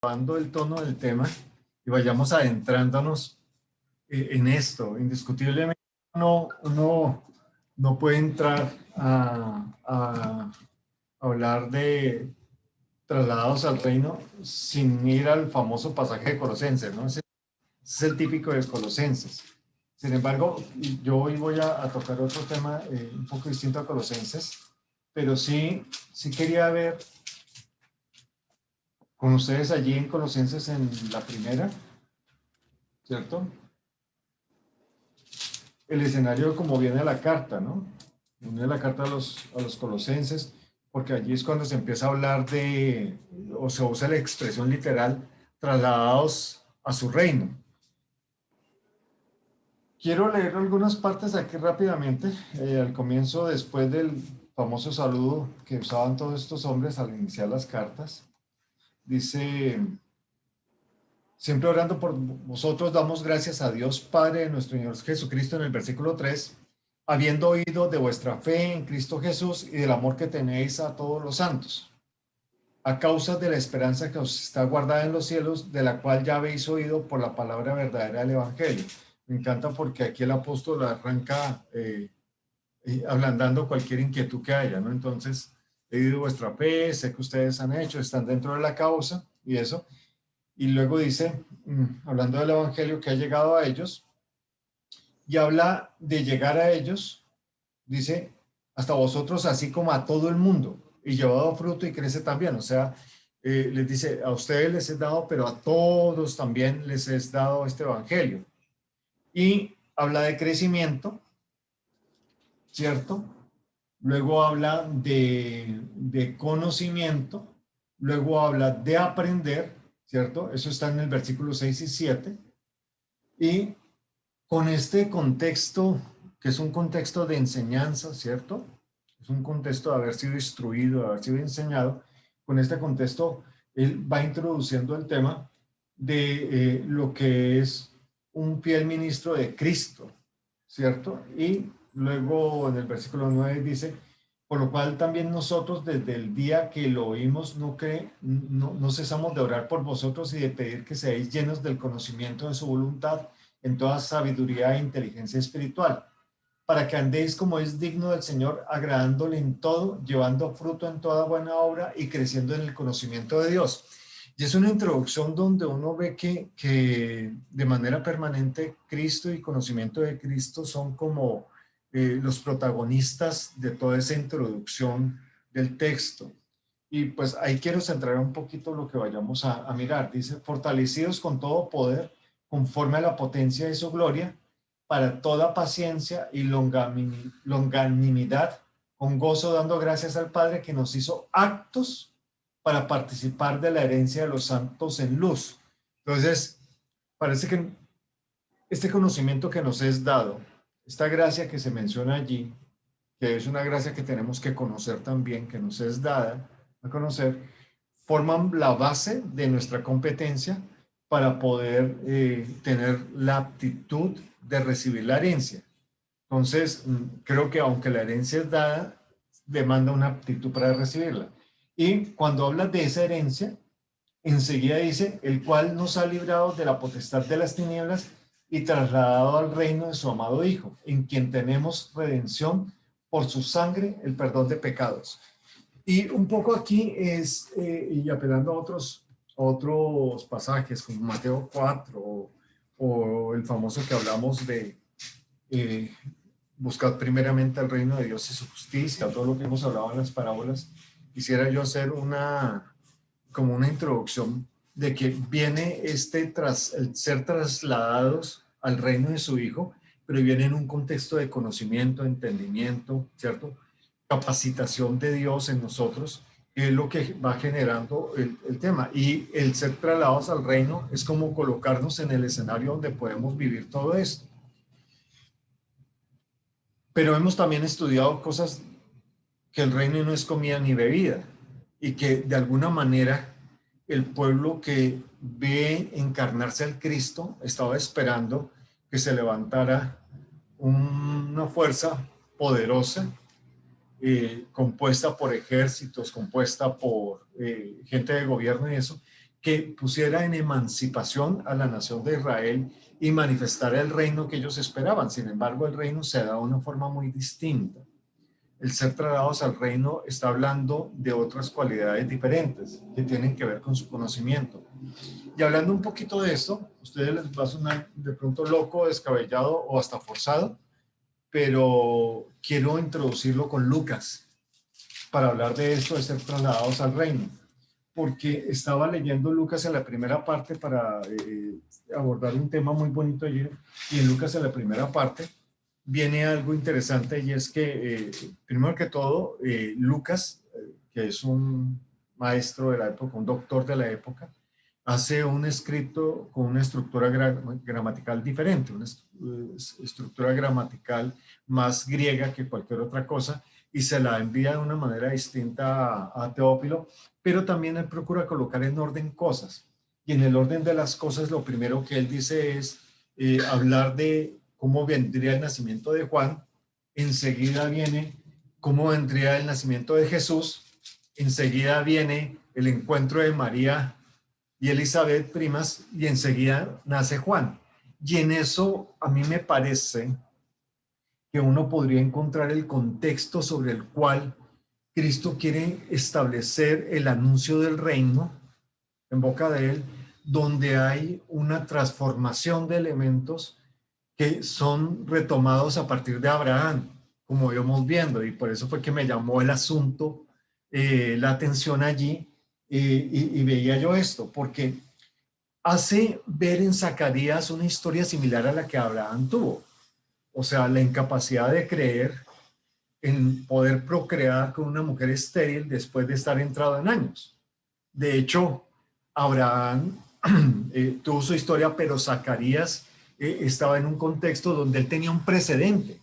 elevando el tono del tema y vayamos adentrándonos en esto. Indiscutiblemente uno no puede entrar a hablar de trasladados al reino sin ir al famoso pasaje de Colosenses, ¿no? Ese es el típico de Colosenses. Sin embargo, yo hoy voy a tocar otro tema un poco distinto a Colosenses, pero sí quería ver con ustedes allí en Colosenses en la primera, ¿cierto? El escenario como viene la carta, ¿no? Viene la carta a los colosenses, porque allí es cuando se empieza a hablar de, o se usa la expresión literal, trasladados a su reino. Quiero leer algunas partes aquí rápidamente, al comienzo, después del famoso saludo que usaban todos estos hombres al iniciar las cartas. Dice: siempre orando por vosotros, damos gracias a Dios Padre de nuestro Señor Jesucristo, en el versículo 3, habiendo oído de vuestra fe en Cristo Jesús y del amor que tenéis a todos los santos, a causa de la esperanza que os está guardada en los cielos, de la cual ya habéis oído por la palabra verdadera del Evangelio. Me encanta porque aquí el apóstol arranca ablandando cualquier inquietud que haya, ¿no? Entonces, he oído vuestra fe, sé que ustedes han hecho, están dentro de la causa y eso. Y luego dice, hablando del Evangelio que ha llegado a ellos, y habla de llegar a ellos, dice, hasta vosotros, así como a todo el mundo, y llevado fruto y crece también. O sea, les dice, a ustedes les es dado, pero a todos también les es dado este Evangelio. Y habla de crecimiento, ¿cierto? Luego habla de conocimiento, luego habla de aprender, ¿cierto? Eso está en el versículo 6 y 7. Y con este contexto, que es un contexto de enseñanza, ¿cierto? Es un contexto de haber sido instruido, de haber sido enseñado. Con este contexto, él va introduciendo el tema de lo que es un fiel ministro de Cristo, ¿cierto? Y luego en el versículo 9 dice, por lo cual también nosotros desde el día que lo oímos no cesamos de orar por vosotros y de pedir que seáis llenos del conocimiento de su voluntad en toda sabiduría e inteligencia espiritual, para que andéis como es digno del Señor, agradándole en todo, llevando fruto en toda buena obra y creciendo en el conocimiento de Dios. Y es una introducción donde uno ve que de manera permanente Cristo y conocimiento de Cristo son como los protagonistas de toda esa introducción del texto. Y pues ahí quiero centrar un poquito lo que vayamos a mirar. Dice, fortalecidos con todo poder, conforme a la potencia de su gloria, para toda paciencia y longanimidad, con gozo dando gracias al Padre que nos hizo aptos para participar de la herencia de los santos en luz. Entonces, parece que este conocimiento que nos es dado, esta gracia que se menciona allí, que es una gracia que tenemos que conocer también, que nos es dada a conocer, forman la base de nuestra competencia para poder tener la aptitud de recibir la herencia. Entonces, creo que aunque la herencia es dada, demanda una aptitud para recibirla. Y cuando habla de esa herencia, enseguida dice, el cual nos ha librado de la potestad de las tinieblas y trasladado al reino de su amado Hijo, en quien tenemos redención por su sangre, el perdón de pecados. Y un poco aquí es, y apelando a otros pasajes, como Mateo 4 o el famoso que hablamos de eh, buscar primeramente el reino de Dios y su justicia, todo lo que hemos hablado en las parábolas, quisiera yo hacer como una introducción de que viene el ser trasladados al reino de su Hijo, pero viene en un contexto de conocimiento, entendimiento, ¿cierto? Capacitación de Dios en nosotros, es lo que va generando el tema. Y el ser trasladados al reino es como colocarnos en el escenario donde podemos vivir todo esto. Pero hemos también estudiado cosas que el reino no es comida ni bebida y que de alguna manera el pueblo que ve encarnarse al Cristo estaba esperando que se levantara una fuerza poderosa, compuesta por ejércitos, compuesta por gente de gobierno y eso, que pusiera en emancipación a la nación de Israel y manifestara el reino que ellos esperaban. Sin embargo, el reino se da de una forma muy distinta. El ser trasladados al reino está hablando de otras cualidades diferentes que tienen que ver con su conocimiento. Y hablando un poquito de esto, a ustedes les va a sonar de pronto loco, descabellado o hasta forzado, pero quiero introducirlo con Lucas para hablar de esto de ser trasladados al reino, porque estaba leyendo Lucas en la primera parte para abordar un tema muy bonito ayer, y en Lucas en la primera parte viene algo interesante, y es que primero que todo Lucas, que es un maestro de la época, un doctor de la época, hace un escrito con una estructura gramatical diferente, una estructura gramatical más griega que cualquier otra cosa, y se la envía de una manera distinta a Teófilo, pero también él procura colocar en orden cosas. Y en el orden de las cosas, lo primero que él dice es hablar de cómo vendría el nacimiento de Juan, enseguida viene cómo vendría el nacimiento de Jesús, enseguida viene el encuentro de María y Elizabeth primas, y enseguida nace Juan. Y en eso a mí me parece que uno podría encontrar el contexto sobre el cual Cristo quiere establecer el anuncio del reino en boca de él, donde hay una transformación de elementos que son retomados a partir de Abraham, como íbamos viendo, y por eso fue que me llamó el asunto, la atención allí, y veía yo esto, porque hace ver en Zacarías una historia similar a la que Abraham tuvo. O sea, la incapacidad de creer en poder procrear con una mujer estéril después de estar entrado en años. De hecho, Abraham tuvo su historia, pero Zacarías estaba en un contexto donde él tenía un precedente.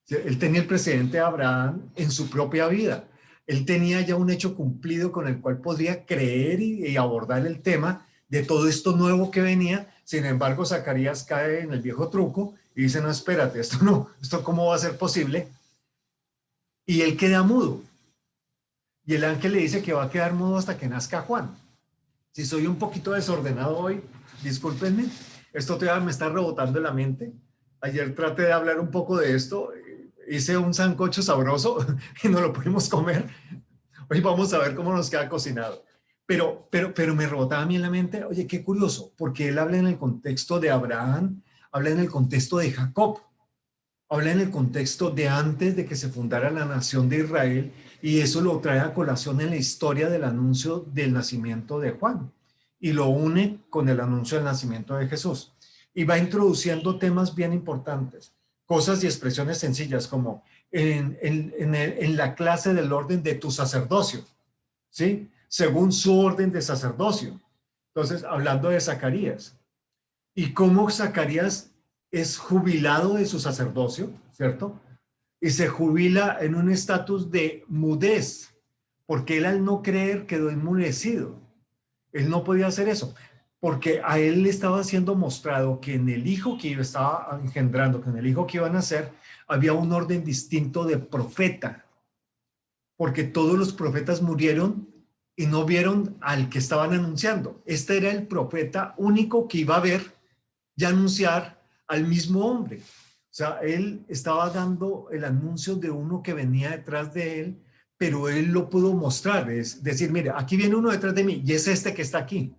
Él tenía el precedente de Abraham en su propia vida. Él tenía ya un hecho cumplido con el cual podría creer y abordar el tema de todo esto nuevo que venía. Sin embargo, Zacarías cae en el viejo truco y dice, no, espérate, esto cómo va a ser posible. Y él queda mudo. Y el ángel le dice que va a quedar mudo hasta que nazca Juan. Si soy un poquito desordenado hoy, discúlpenme, esto todavía me está rebotando en la mente. Ayer traté de hablar un poco de esto, hice un sancocho sabroso y no lo pudimos comer. Hoy vamos a ver cómo nos queda cocinado. Pero me rebotaba a mí en la mente, oye, qué curioso, porque él habla en el contexto de Abraham, habla en el contexto de Jacob, habla en el contexto de antes de que se fundara la nación de Israel, y eso lo trae a colación en la historia del anuncio del nacimiento de Juan, y lo une con el anuncio del nacimiento de Jesús. Y va introduciendo temas bien importantes, cosas y expresiones sencillas como en la clase del orden de tu sacerdocio, ¿sí? Según su orden de sacerdocio. Entonces, hablando de Zacarías, y cómo Zacarías es jubilado de su sacerdocio, ¿cierto? Y se jubila en un estatus de mudez, porque él al no creer quedó enmudecido. Él no podía hacer eso, porque a él le estaba siendo mostrado que en el hijo que estaba engendrando, que en el hijo que iba a nacer, había un orden distinto de profeta, porque todos los profetas murieron y no vieron al que estaban anunciando. Este era el profeta único que iba a ver y anunciar al mismo hombre. O sea, él estaba dando el anuncio de uno que venía detrás de él, pero él lo pudo mostrar, es decir, mire, aquí viene uno detrás de mí y es este que está aquí.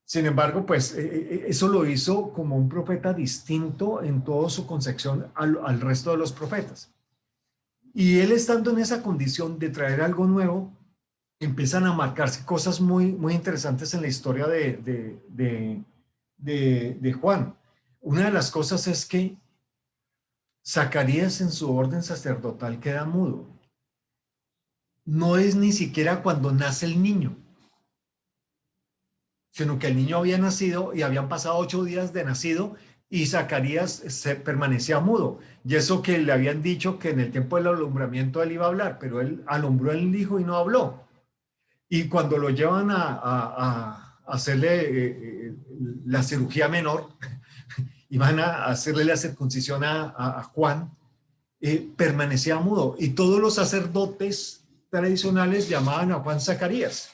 Sin embargo, pues eso lo hizo como un profeta distinto en toda su concepción al resto de los profetas. Y él estando en esa condición de traer algo nuevo, empiezan a marcarse cosas muy, muy interesantes en la historia de Juan. Una de las cosas es que Zacarías en su orden sacerdotal queda mudo. No es ni siquiera cuando nace el niño, sino que el niño había nacido y habían pasado 8 días de nacido y Zacarías se permanecía mudo. Y eso que le habían dicho que en el tiempo del alumbramiento él iba a hablar, pero él alumbró el hijo y no habló. Y cuando lo llevan a hacerle la cirugía menor y van a hacerle la circuncisión a Juan, permanecía mudo. Y todos los sacerdotes tradicionales llamaban a Juan Zacarías,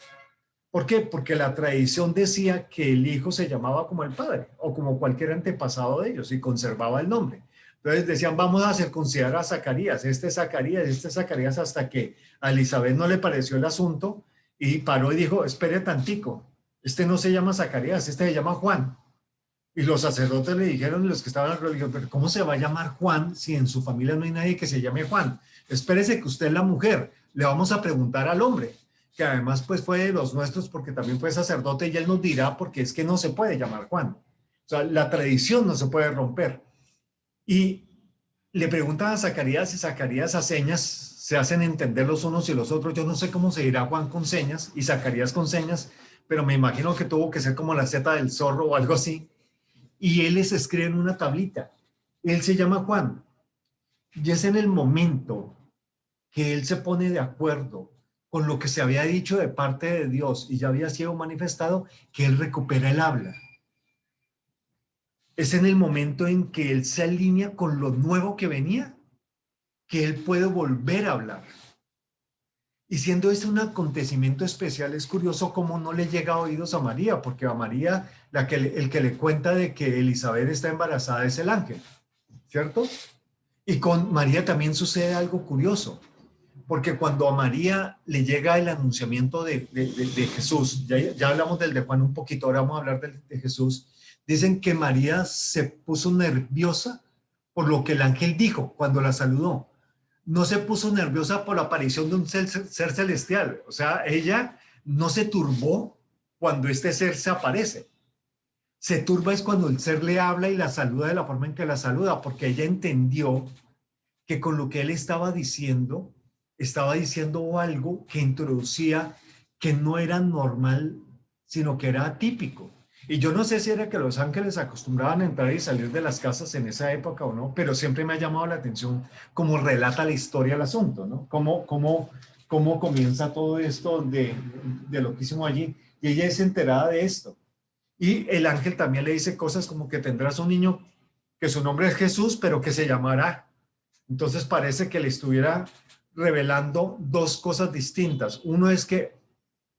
¿Por qué? Porque la tradición decía que el hijo se llamaba como el padre o como cualquier antepasado de ellos y conservaba el nombre. Entonces decían, vamos a circuncidar a Zacarías, este Zacarías, hasta que a Elizabeth no le pareció el asunto y paró y dijo, espere tantico, este no se llama Zacarías, este se llama Juan. Y los sacerdotes le dijeron, los que estaban en la religión, pero ¿cómo se va a llamar Juan si en su familia no hay nadie que se llame Juan? Espérese que usted es la mujer, le vamos a preguntar al hombre, que además pues fue de los nuestros porque también fue sacerdote y él nos dirá porque es que no se puede llamar Juan. O sea, la tradición no se puede romper. Y le preguntan a Zacarías y Zacarías a señas se hacen entender los unos y los otros. Yo no sé cómo se dirá Juan con señas y Zacarías con señas, pero me imagino que tuvo que ser como la zeta del zorro o algo así. Y él les escribe en una tablita. Él se llama Juan. Y es en el momento que él se pone de acuerdo con lo que se había dicho de parte de Dios y ya había sido manifestado, que él recupera el habla. Es en el momento en que él se alinea con lo nuevo que venía, que él puede volver a hablar. Y siendo este un acontecimiento especial, es curioso cómo no le llega a oídos a María, porque a María el que le cuenta de que Elizabeth está embarazada es el ángel, ¿cierto? Y con María también sucede algo curioso, porque cuando a María le llega el anunciamiento de Jesús, ya hablamos del de Juan un poquito, ahora vamos a hablar de Jesús, dicen que María se puso nerviosa por lo que el ángel dijo cuando la saludó. No se puso nerviosa por la aparición de un ser celestial. O sea, ella no se turbó cuando este ser se aparece. Se turba es cuando el ser le habla y la saluda de la forma en que la saluda, porque ella entendió que con lo que él estaba diciendo algo que introducía que no era normal, sino que era atípico. Y yo no sé si era que los ángeles acostumbraban a entrar y salir de las casas en esa época o no, pero siempre me ha llamado la atención cómo relata la historia el asunto, ¿no? Cómo comienza todo esto de lo que hicimos allí. Y ella es enterada de esto. Y el ángel también le dice cosas como que tendrás un niño que su nombre es Jesús, pero que se llamará. Entonces parece que le estuviera revelando dos cosas distintas. Uno es que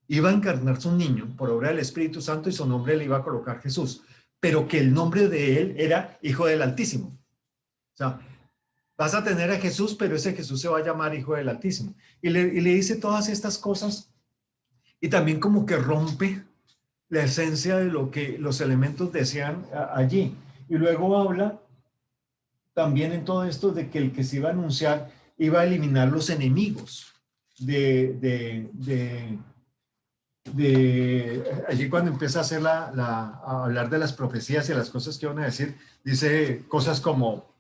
iba a encarnarse un niño por obra del Espíritu Santo y su nombre le iba a colocar Jesús, pero que el nombre de él era Hijo del Altísimo. O sea, vas a tener a Jesús, pero ese Jesús se va a llamar Hijo del Altísimo. Y le dice todas estas cosas y también como que rompe la esencia de lo que los elementos decían allí. Y luego habla también en todo esto de que el que se iba a anunciar iba a eliminar los enemigos allí cuando empieza a hacer a hablar de las profecías y las cosas que van a decir, dice cosas como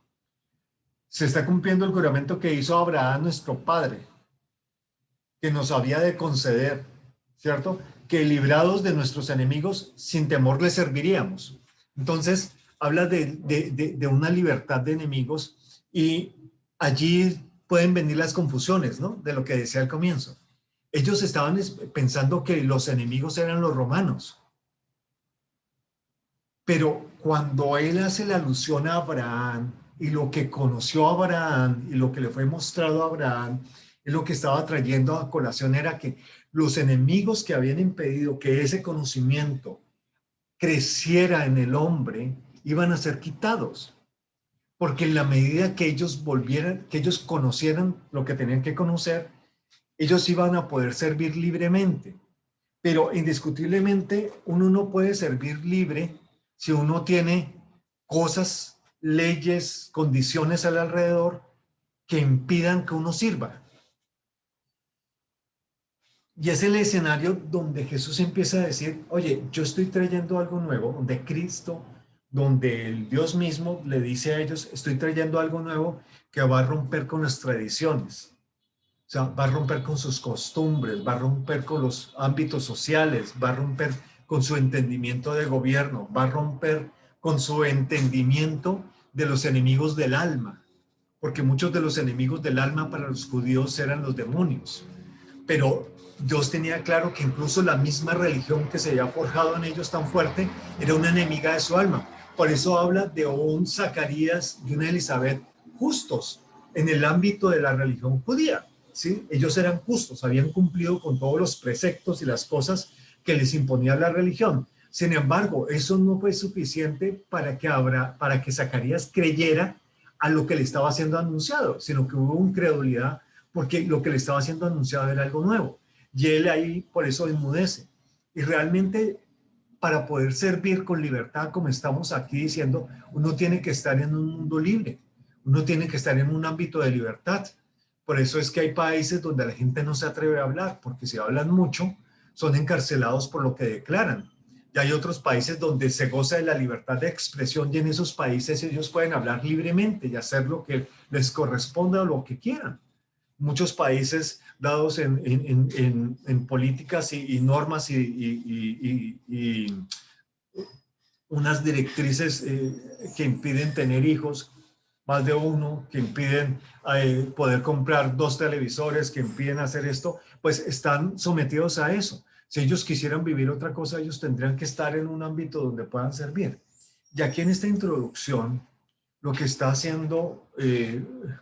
se está cumpliendo el juramento que hizo Abraham nuestro padre, que nos había de conceder, ¿cierto? Que librados de nuestros enemigos, sin temor les serviríamos. Entonces, habla de una libertad de enemigos y allí pueden venir las confusiones, ¿no? De lo que decía al comienzo. Ellos estaban pensando que los enemigos eran los romanos. Pero cuando él hace la alusión a Abraham y lo que conoció a Abraham y lo que le fue mostrado a Abraham, es lo que estaba trayendo a colación era que los enemigos que habían impedido que ese conocimiento creciera en el hombre iban a ser quitados. Porque en la medida que ellos que ellos conocieran lo que tenían que conocer, ellos iban a poder servir libremente. Pero indiscutiblemente uno no puede servir libre si uno tiene cosas, leyes, condiciones al alrededor que impidan que uno sirva. Y es el escenario donde Jesús empieza a decir, oye, yo estoy trayendo algo nuevo, donde Cristo, donde el Dios mismo le dice a ellos, estoy trayendo algo nuevo que va a romper con las tradiciones. O sea, va a romper con sus costumbres, va a romper con los ámbitos sociales, va a romper con su entendimiento de gobierno, va a romper con su entendimiento de los enemigos del alma, porque muchos de los enemigos del alma para los judíos eran los demonios. Pero Dios tenía claro que incluso la misma religión que se había forjado en ellos tan fuerte era una enemiga de su alma. Por eso habla de un Zacarías y una Elizabeth justos en el ámbito de la religión judía. ¿Sí? Ellos eran justos, habían cumplido con todos los preceptos y las cosas que les imponía la religión. Sin embargo, eso no fue suficiente para que Zacarías creyera a lo que le estaba siendo anunciado, sino que hubo incredulidad porque lo que le estaba siendo anunciado era algo nuevo. Y él ahí por eso enmudece. Y realmente para poder servir con libertad, como estamos aquí diciendo, uno tiene que estar en un mundo libre, uno tiene que estar en un ámbito de libertad. Por eso es que hay países donde la gente no se atreve a hablar, porque si hablan mucho, son encarcelados por lo que declaran. Y hay otros países donde se goza de la libertad de expresión y en esos países ellos pueden hablar libremente y hacer lo que les corresponda o lo que quieran. Muchos países dados en políticas y normas y unas directrices que impiden tener hijos, más de uno, que impiden poder comprar 2 televisores, que impiden hacer esto, pues están sometidos a eso. Si ellos quisieran vivir otra cosa, ellos tendrían que estar en un ámbito donde puedan servir. Y aquí en esta introducción, lo que está haciendo,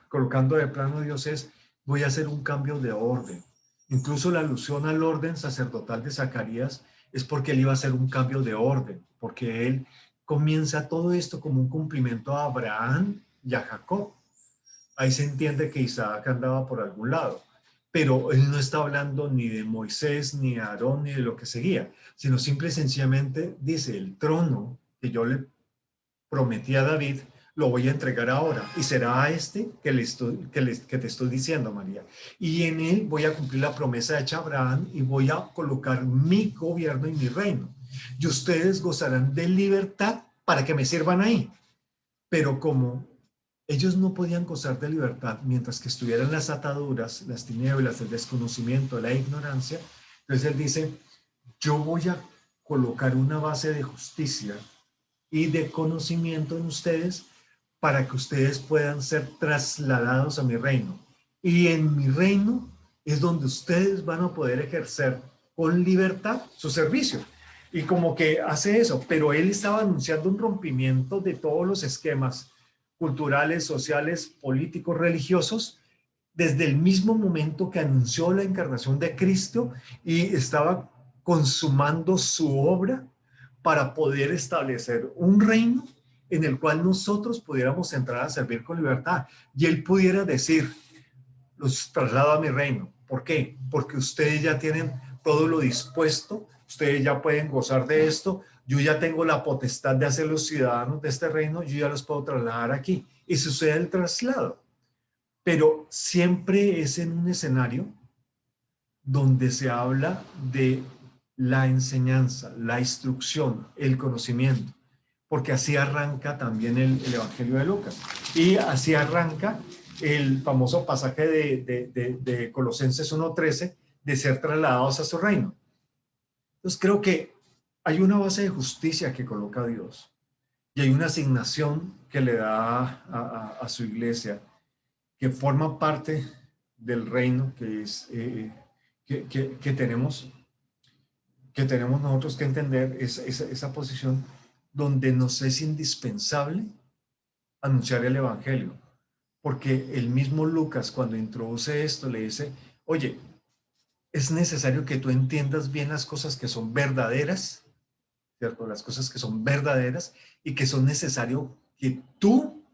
colocando de plano Dios es, voy a hacer un cambio de orden. Incluso la alusión al orden sacerdotal de Zacarías es porque él iba a hacer un cambio de orden, porque él comienza todo esto como un cumplimiento a Abraham y a Jacob. Ahí se entiende que Isaac andaba por algún lado, pero él no está hablando ni de Moisés, ni de Aarón, ni de lo que seguía, sino simple y sencillamente dice, el trono que yo le prometí a David, lo voy a entregar ahora y será a este que te estoy diciendo, María. Y en él voy a cumplir la promesa hecha a Abraham y voy a colocar mi gobierno y mi reino. Y ustedes gozarán de libertad para que me sirvan ahí. Pero como ellos no podían gozar de libertad mientras que estuvieran las ataduras, las tinieblas, el desconocimiento, la ignorancia, entonces él dice, yo voy a colocar una base de justicia y de conocimiento en ustedes para que ustedes puedan ser trasladados a mi reino. Y en mi reino es donde ustedes van a poder ejercer con libertad su servicio. Y como que hace eso, pero él estaba anunciando un rompimiento de todos los esquemas culturales, sociales, políticos, religiosos, desde el mismo momento que anunció la encarnación de Cristo y estaba consumando su obra para poder establecer un reino en el cual nosotros pudiéramos entrar a servir con libertad. Y él pudiera decir, los traslado a mi reino. ¿Por qué? Porque ustedes ya tienen todo lo dispuesto, ustedes ya pueden gozar de esto, yo ya tengo la potestad de hacer los ciudadanos de este reino, yo ya los puedo trasladar aquí. Y sucede el traslado. Pero siempre es en un escenario donde se habla de la enseñanza, la instrucción, el conocimiento, porque así arranca también el Evangelio de Lucas. Y así arranca el famoso pasaje de Colosenses 1:13, de ser trasladados a su reino. Entonces creo que hay una base de justicia que coloca Dios y hay una asignación que le da a su iglesia que forma parte del reino que es que tenemos nosotros que entender esa posición donde nos es indispensable anunciar el evangelio, porque el mismo Lucas cuando introduce esto le dice, oye, es necesario que tú entiendas bien las cosas que son verdaderas, ¿cierto? Las cosas que son verdaderas y que son necesario que tú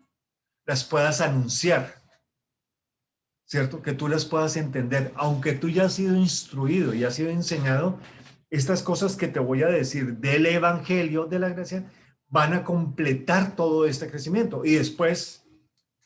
las puedas anunciar, ¿cierto? Que tú las puedas entender, aunque tú ya has sido instruido y has sido enseñado, estas cosas que te voy a decir del Evangelio de la Gracia van a completar todo este crecimiento. Y después,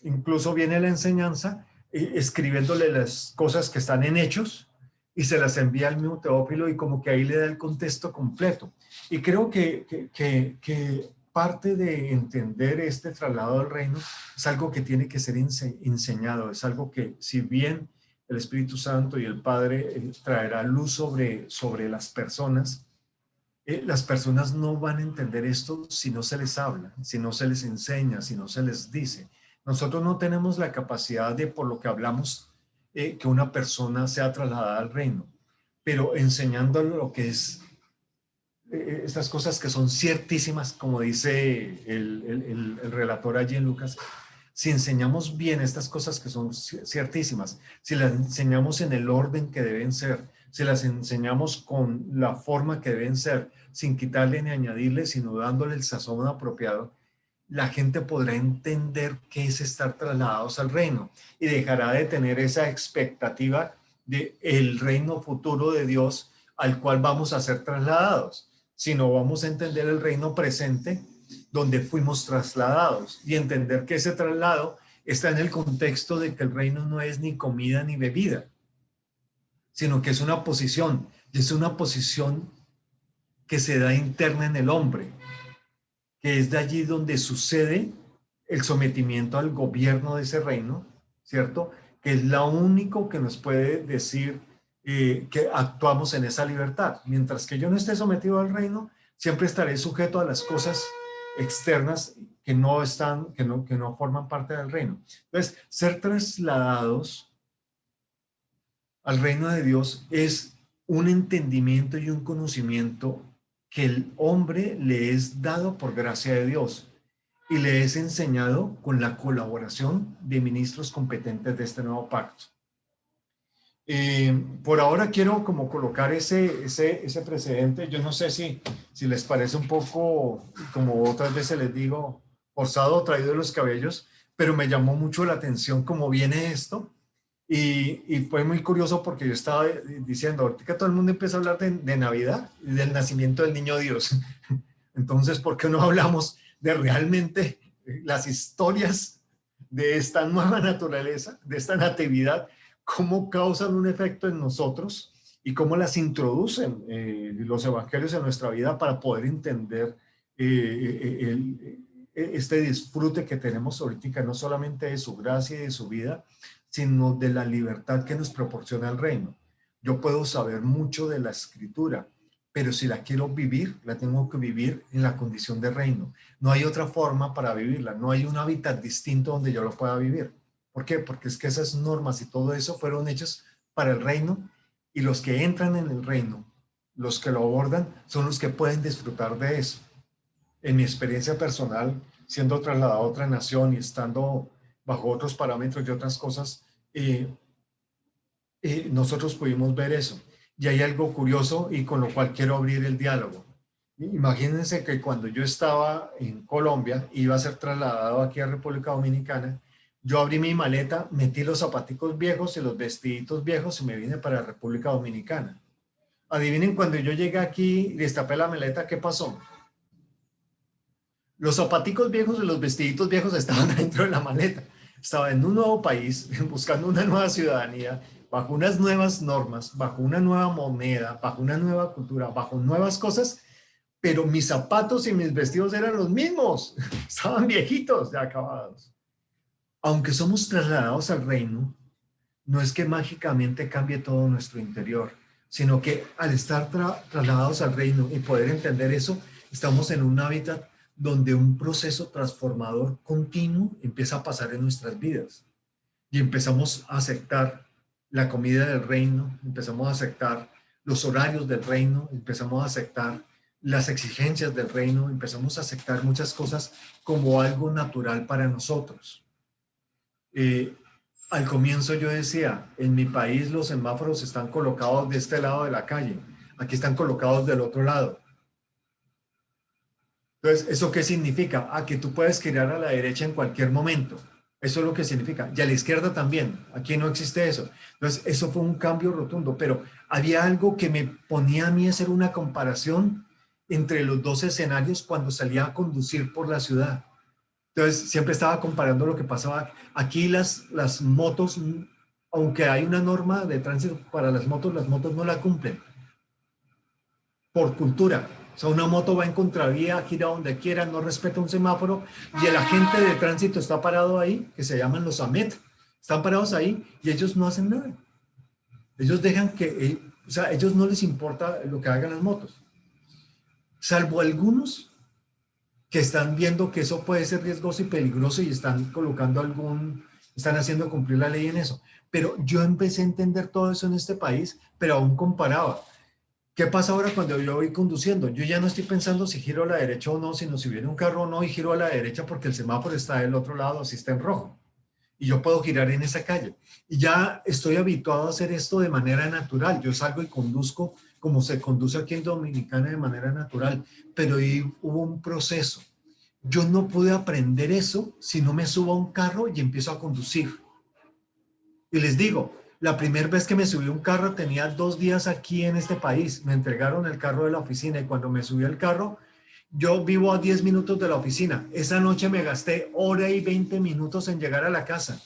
incluso viene la enseñanza escribiéndole las cosas que están en Hechos y se las envía al mismo Teófilo y como que ahí le da el contexto completo. Y creo que parte de entender este traslado al reino es algo que tiene que ser enseñado, es algo que si bien el Espíritu Santo y el Padre traerá luz sobre las personas no van a entender esto si no se les habla, si no se les enseña, si no se les dice. Nosotros no tenemos la capacidad de, por lo que hablamos, que una persona sea trasladada al reino, pero enseñándole lo que es estas cosas que son ciertísimas, como dice el relator allí en Lucas, si enseñamos bien estas cosas que son ciertísimas, si las enseñamos en el orden que deben ser, se las enseñamos con la forma que deben ser, sin quitarle ni añadirle, sino dándole el sazón apropiado, la gente podrá entender qué es estar trasladados al reino y dejará de tener esa expectativa de el reino futuro de Dios al cual vamos a ser trasladados, sino vamos a entender el reino presente donde fuimos trasladados y entender que ese traslado está en el contexto de que el reino no es ni comida ni bebida, sino que es una posición, y es una posición que se da interna en el hombre, que es de allí donde sucede el sometimiento al gobierno de ese reino, ¿cierto? Que es lo único que nos puede decir que actuamos en esa libertad. Mientras que yo no esté sometido al reino, siempre estaré sujeto a las cosas externas que no están, que no forman parte del reino. Entonces, ser trasladados al reino de Dios es un entendimiento y un conocimiento que el hombre le es dado por gracia de Dios y le es enseñado con la colaboración de ministros competentes de este nuevo pacto. Por ahora quiero como colocar ese precedente. Yo no sé si les parece un poco, como otras veces les digo, forzado o traído de los cabellos, pero me llamó mucho la atención cómo viene esto. Y fue muy curioso porque yo estaba diciendo, ahorita que todo el mundo empieza a hablar de Navidad y del nacimiento del niño Dios. Entonces, ¿por qué no hablamos de realmente las historias de esta nueva naturaleza, de esta natividad, cómo causan un efecto en nosotros y cómo las introducen los evangelios en nuestra vida para poder entender este disfrute que tenemos ahorita, no solamente de su gracia y de su vida, sino de la libertad que nos proporciona el reino? Yo puedo saber mucho de la escritura, pero si la quiero vivir, la tengo que vivir en la condición de reino. No hay otra forma para vivirla, no hay un hábitat distinto donde yo lo pueda vivir. ¿Por qué? Porque es que esas normas y todo eso fueron hechas para el reino, y los que entran en el reino, los que lo abordan, son los que pueden disfrutar de eso. En mi experiencia personal, siendo trasladado a otra nación y estando bajo otros parámetros y otras cosas, nosotros pudimos ver eso. Y hay algo curioso y con lo cual quiero abrir el diálogo. Imagínense que cuando yo estaba en Colombia, iba a ser trasladado aquí a República Dominicana, yo abrí mi maleta, metí los zapaticos viejos y los vestiditos viejos y me vine para República Dominicana. Adivinen, cuando yo llegué aquí y destapé la maleta, ¿qué pasó? Los zapaticos viejos y los vestiditos viejos estaban dentro de la maleta. Estaba en un nuevo país, buscando una nueva ciudadanía, bajo unas nuevas normas, bajo una nueva moneda, bajo una nueva cultura, bajo nuevas cosas, pero mis zapatos y mis vestidos eran los mismos. Estaban viejitos, ya acabados. Aunque somos trasladados al reino, no es que mágicamente cambie todo nuestro interior, sino que al estar trasladados al reino y poder entender eso, estamos en un hábitat donde un proceso transformador continuo empieza a pasar en nuestras vidas y empezamos a aceptar la comida del reino, empezamos a aceptar los horarios del reino, empezamos a aceptar las exigencias del reino, empezamos a aceptar muchas cosas como algo natural para nosotros. Al comienzo yo decía, en mi país los semáforos están colocados de este lado de la calle, aquí están colocados del otro lado. Entonces, ¿eso qué significa? Que tú puedes girar a la derecha en cualquier momento. Eso es lo que significa. Y a la izquierda también. Aquí no existe eso. Entonces, eso fue un cambio rotundo, pero había algo que me ponía a mí a hacer una comparación entre los dos escenarios cuando salía a conducir por la ciudad. Entonces, siempre estaba comparando lo que pasaba. Aquí las motos, aunque hay una norma de tránsito para las motos no la cumplen por cultura. O sea, una moto va en contravía, gira donde quiera, no respeta un semáforo y el agente de tránsito está parado ahí, que se llaman los AMET, están parados ahí y ellos no hacen nada. Ellos dejan que, o sea, a ellos no les importa lo que hagan las motos. Salvo algunos que están viendo que eso puede ser riesgoso y peligroso y están colocando están haciendo cumplir la ley en eso. Pero yo empecé a entender todo eso en este país, pero aún comparaba. ¿Qué pasa ahora cuando yo voy conduciendo? Yo ya no estoy pensando si giro a la derecha o no, sino si viene un carro o no y giro a la derecha porque el semáforo está del otro lado, si está en rojo. y yo puedo girar en esa calle. Y ya estoy habituado a hacer esto de manera natural. Yo salgo y conduzco como se conduce aquí en Dominicana de manera natural, pero ahí hubo un proceso. Yo no pude aprender eso si no me subo a un carro y empiezo a conducir. Y les digo, la primera vez que me subí a un carro tenía 2 días aquí en este país. Me entregaron el carro de la oficina y cuando me subí al carro, yo vivo a 10 minutos de la oficina. Esa noche me gasté hora y 20 minutos en llegar a la casa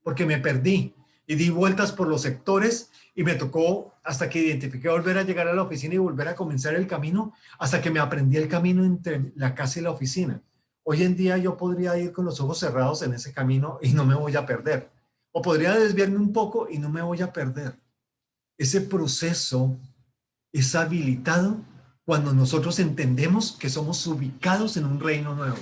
porque me perdí y di vueltas por los sectores y me tocó hasta que identifiqué volver a llegar a la oficina y volver a comenzar el camino hasta que me aprendí el camino entre la casa y la oficina. Hoy en día yo podría ir con los ojos cerrados en ese camino y no me voy a perder. O podría desviarme un poco y no me voy a perder. Ese proceso es habilitado cuando nosotros entendemos que somos ubicados en un reino nuevo,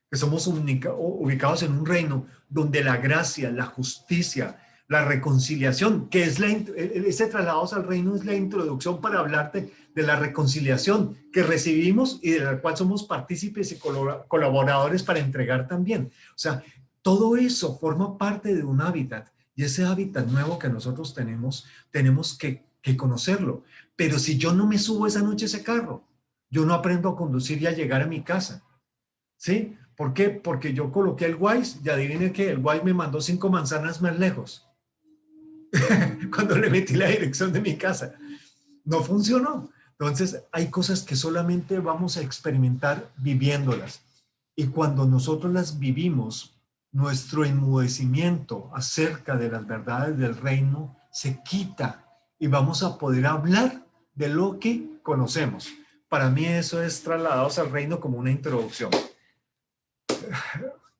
que somos ubicados en un reino donde la gracia, la justicia, la reconciliación, que es ese traslados al reino es la introducción para hablarte de la reconciliación que recibimos y de la cual somos partícipes y colaboradores para entregar también. O sea, todo eso forma parte de un hábitat y ese hábitat nuevo que nosotros tenemos que conocerlo. Pero si yo no me subo esa noche a ese carro, yo no aprendo a conducir y a llegar a mi casa. ¿Sí? ¿Por qué? Porque yo coloqué el Waze y adivine que el Waze me mandó 5 manzanas más lejos cuando le metí la dirección de mi casa. No funcionó. Entonces, hay cosas que solamente vamos a experimentar viviéndolas. Y cuando nosotros las vivimos, nuestro enmudecimiento acerca de las verdades del reino se quita y vamos a poder hablar de lo que conocemos. Para mí eso es trasladados al reino como una introducción.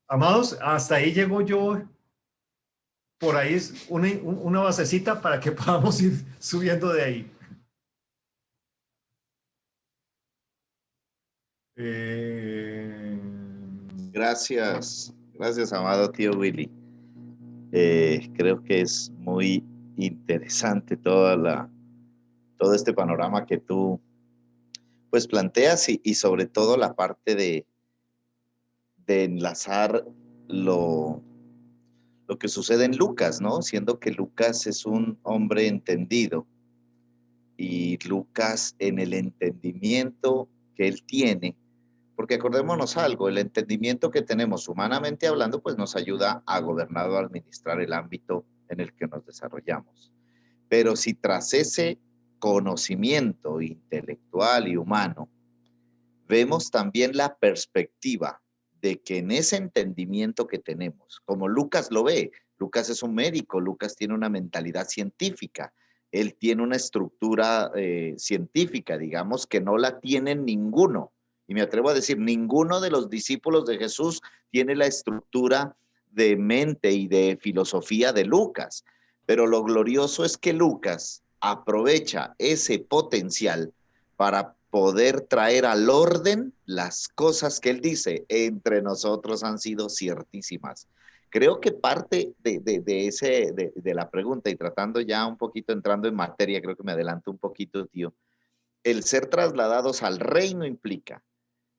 Amados, hasta ahí llego yo. Por ahí es una basecita para que podamos ir subiendo de ahí. Eh, Gracias, gracias, amado tío Willy. Creo que es muy interesante todo este panorama que tú pues planteas y sobre todo la parte de enlazar lo, lo que sucede en Lucas, ¿no? Siendo que Lucas es un hombre entendido y Lucas en el entendimiento que él tiene, porque acordémonos algo, el entendimiento que tenemos humanamente hablando, pues nos ayuda a gobernar o a administrar el ámbito en el que nos desarrollamos. Pero si tras ese conocimiento intelectual y humano, vemos también la perspectiva de que en ese entendimiento que tenemos, como Lucas lo ve, Lucas es un médico, Lucas tiene una mentalidad científica, él tiene una estructura científica, digamos, que no la tiene ninguno. Y me atrevo a decir, ninguno de los discípulos de Jesús tiene la estructura de mente y de filosofía de Lucas. Pero lo glorioso es que Lucas aprovecha ese potencial para poder traer al orden las cosas que él dice, entre nosotros han sido ciertísimas. Creo que parte de la pregunta y tratando ya un poquito, entrando en materia, creo que me adelanto un poquito, tío, el ser trasladados al reino implica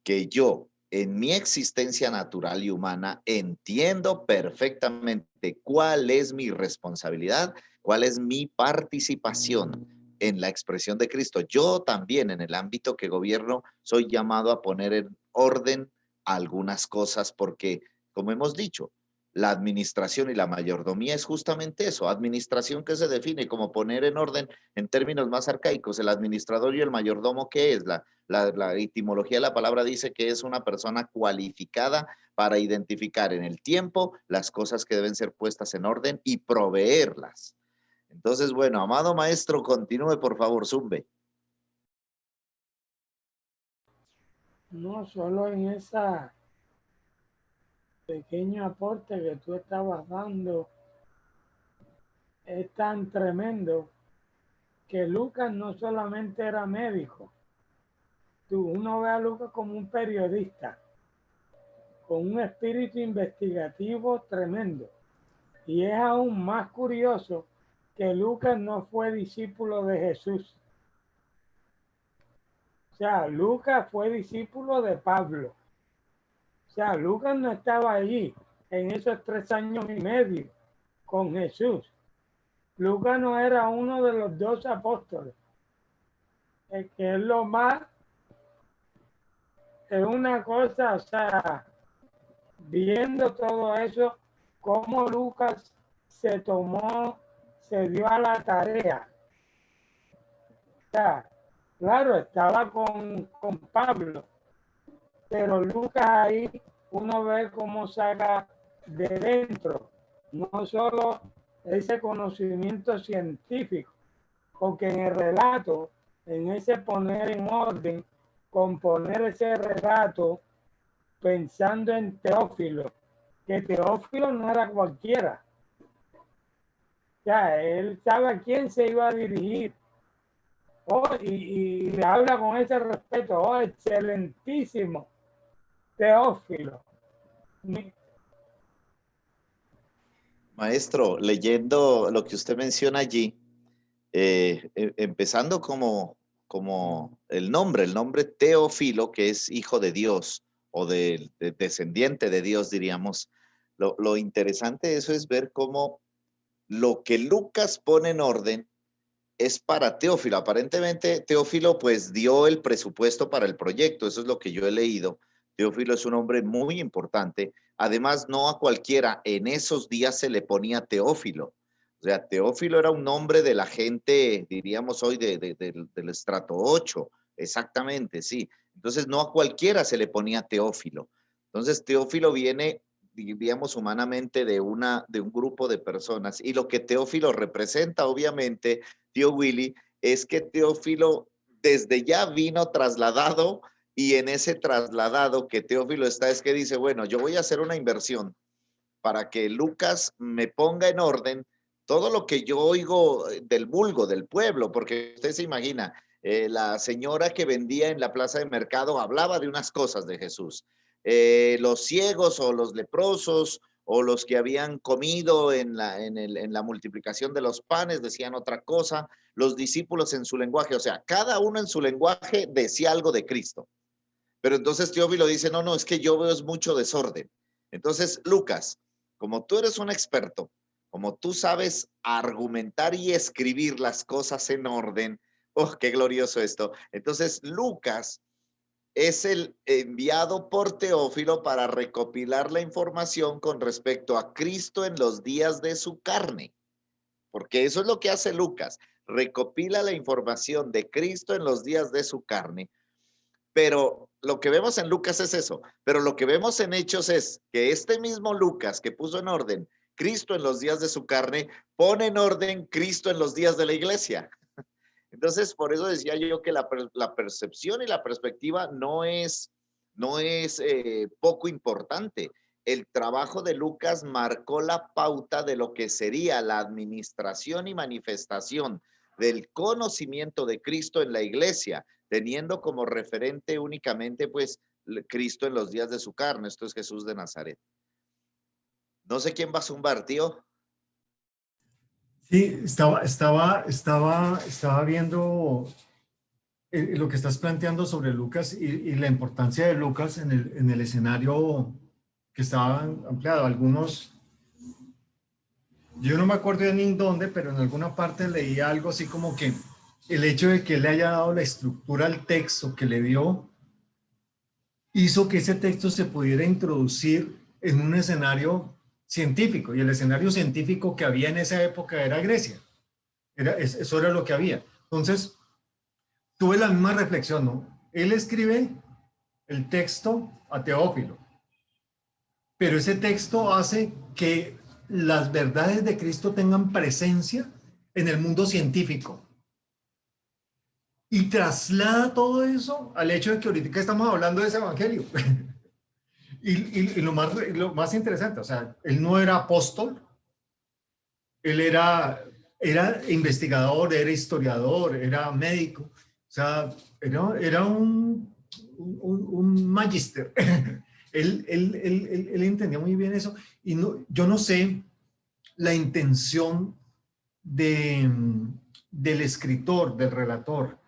que yo, en mi existencia natural y humana, entiendo perfectamente cuál es mi responsabilidad, cuál es mi participación en la expresión de Cristo. Yo también, en el ámbito que gobierno, soy llamado a poner en orden algunas cosas porque, como hemos dicho, la administración y la mayordomía es justamente eso, administración que se define como poner en orden en términos más arcaicos, el administrador y el mayordomo, ¿qué es? La etimología de la palabra dice que es una persona cualificada para identificar en el tiempo las cosas que deben ser puestas en orden y proveerlas. Entonces, bueno, amado maestro, continúe por favor, zumbe. No solo en esa pequeño aporte que tú estabas dando es tan tremendo que Lucas no solamente era médico. Uno ve a Lucas como un periodista con un espíritu investigativo tremendo. Y es aún más curioso que Lucas no fue discípulo de Jesús. O sea, Lucas fue discípulo de Pablo. O sea, Lucas no estaba allí en esos 3 años y medio con Jesús. Lucas no era uno de los 12 apóstoles, que es lo más, es una cosa, o sea, viendo todo eso, cómo Lucas se dio a la tarea. O sea, claro, estaba con Pablo, pero Lucas ahí uno ve cómo saca de dentro, no solo ese conocimiento científico, porque en el relato, en ese poner en orden, componer ese relato pensando en Teófilo, que Teófilo no era cualquiera. Ya, él sabe a quién se iba a dirigir. Y le habla con ese respeto, excelentísimo Teófilo. Maestro, leyendo lo que usted menciona allí, empezando como el nombre Teófilo, que es hijo de Dios o de descendiente de Dios, diríamos. Lo interesante de eso es ver cómo lo que Lucas pone en orden es para Teófilo. Aparentemente, Teófilo pues dio el presupuesto para el proyecto, eso es lo que yo he leído. Teófilo es un hombre muy importante. Además, no a cualquiera en esos días se le ponía Teófilo. O sea, Teófilo era un nombre de la gente, diríamos hoy, del estrato 8, exactamente, sí. Entonces, no a cualquiera se le ponía Teófilo. Entonces, Teófilo viene, diríamos humanamente, de un grupo de personas. Y lo que Teófilo representa, obviamente, tío Willy, es que Teófilo desde ya vino trasladado, y en ese trasladado que Teófilo está es que dice, bueno, yo voy a hacer una inversión para que Lucas me ponga en orden todo lo que yo oigo del vulgo, del pueblo, porque usted se imagina, la señora que vendía en la plaza de mercado hablaba de unas cosas de Jesús. Los ciegos o los leprosos o los que habían comido en la multiplicación de los panes decían otra cosa, los discípulos en su lenguaje, o sea, cada uno en su lenguaje decía algo de Cristo. Pero entonces Teófilo dice, no, es que yo veo es mucho desorden. Entonces, Lucas, como tú eres un experto, como tú sabes argumentar y escribir las cosas en orden, ¡oh, qué glorioso esto! Entonces, Lucas es el enviado por Teófilo para recopilar la información con respecto a Cristo en los días de su carne, porque eso es lo que hace Lucas, recopila la información de Cristo en los días de su carne. Pero lo que vemos en Lucas es eso, pero lo que vemos en Hechos es que este mismo Lucas que puso en orden Cristo en los días de su carne, pone en orden Cristo en los días de la iglesia. Entonces, por eso decía yo que la percepción y la perspectiva no es poco importante. El trabajo de Lucas marcó la pauta de lo que sería la administración y manifestación del conocimiento de Cristo en la iglesia, teniendo como referente únicamente, pues, Cristo en los días de su carne. Esto es Jesús de Nazaret. No sé quién va a zumbar, tío. Sí, estaba viendo lo que estás planteando sobre Lucas y la importancia de Lucas en el escenario que estaba ampliado. Algunos, yo no me acuerdo bien en dónde, pero en alguna parte leí algo así como que el hecho de que él le haya dado la estructura al texto que le dio, hizo que ese texto se pudiera introducir en un escenario científico, y el escenario científico que había en esa época era Grecia. Eso era lo que había. Entonces, tuve la misma reflexión, ¿no? Él escribe el texto a Teófilo, pero ese texto hace que las verdades de Cristo tengan presencia en el mundo científico y traslada todo eso al hecho de que ahorita estamos hablando de ese evangelio. Y lo más interesante, o sea, él no era apóstol, él era investigador, era historiador, era médico, o sea, era un magíster. Él entendía muy bien eso, y no, yo no sé la intención del escritor, del relator,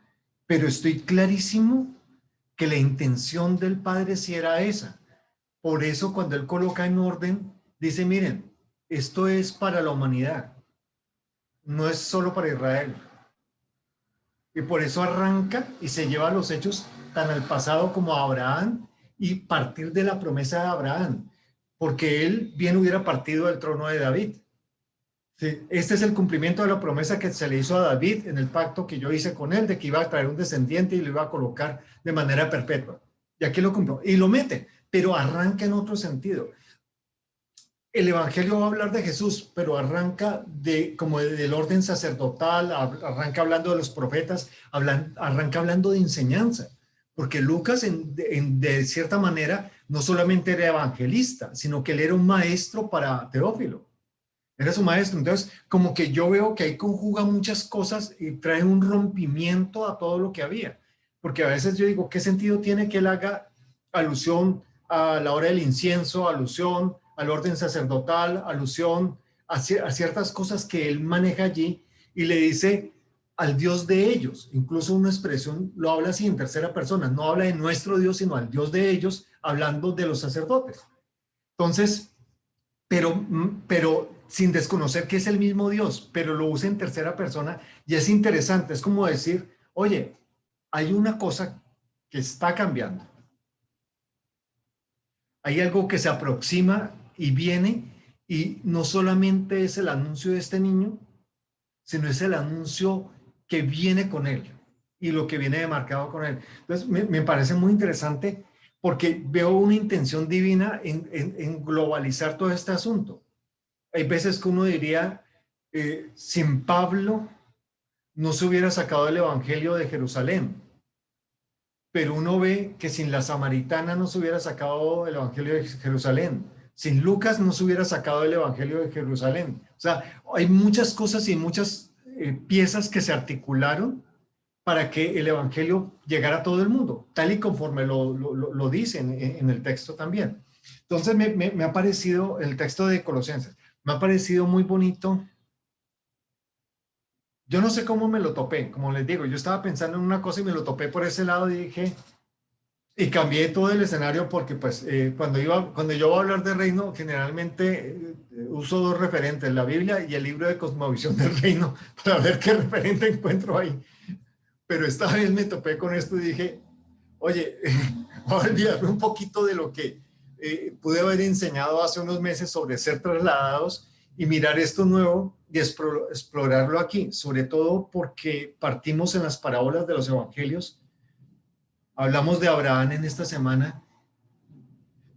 pero estoy clarísimo que la intención del padre sí era esa. Por eso cuando él coloca en orden dice, miren, esto es para la humanidad, no es solo para Israel. Y por eso arranca y se lleva los hechos tan al pasado como a Abraham y partir de la promesa de Abraham, porque él bien hubiera partido del trono de David. Sí, este es el cumplimiento de la promesa que se le hizo a David en el pacto que yo hice con él, de que iba a traer un descendiente y lo iba a colocar de manera perpetua. Y aquí lo cumplió. Y lo mete, pero arranca en otro sentido. El Evangelio va a hablar de Jesús, pero arranca como del orden sacerdotal, arranca hablando de los profetas, arranca hablando de enseñanza, porque Lucas de cierta manera no solamente era evangelista, sino que él era un maestro para Teófilo, era su maestro. Entonces, como que yo veo que ahí conjuga muchas cosas y trae un rompimiento a todo lo que había, porque a veces yo digo, ¿qué sentido tiene que él haga alusión a la hora del incienso, alusión al orden sacerdotal, alusión a ciertas cosas que él maneja allí y le dice al Dios de ellos? Incluso una expresión lo habla así en tercera persona, no habla de nuestro Dios, sino al Dios de ellos, hablando de los sacerdotes. Entonces, pero sin desconocer que es el mismo Dios, pero lo usa en tercera persona y es interesante, es como decir, oye, hay una cosa que está cambiando. Hay algo que se aproxima y viene, y no solamente es el anuncio de este niño, sino es el anuncio que viene con él y lo que viene demarcado con él. Entonces, me parece muy interesante porque veo una intención divina en globalizar todo este asunto. Hay veces que uno diría, sin Pablo no se hubiera sacado el Evangelio de Jerusalén, pero uno ve que sin la samaritana no se hubiera sacado el Evangelio de Jerusalén, sin Lucas no se hubiera sacado el Evangelio de Jerusalén. O sea, hay muchas cosas y muchas piezas que se articularon para que el Evangelio llegara a todo el mundo, tal y conforme lo dicen en el texto también. Entonces me ha parecido, el texto de Colosenses, me ha parecido muy bonito. Yo no sé cómo me lo topé, como les digo, yo estaba pensando en una cosa y me lo topé por ese lado y dije, y cambié todo el escenario porque pues cuando yo voy a hablar de reino, generalmente uso dos referentes, la Biblia y el libro de Cosmovisión del Reino, para ver qué referente encuentro ahí. Pero esta vez me topé con esto y dije, oye, voy a olvidarme un poquito de lo que pude haber enseñado hace unos meses sobre ser trasladados y mirar esto nuevo y explorarlo aquí, sobre todo porque partimos en las parábolas de los evangelios. Hablamos de Abraham en esta semana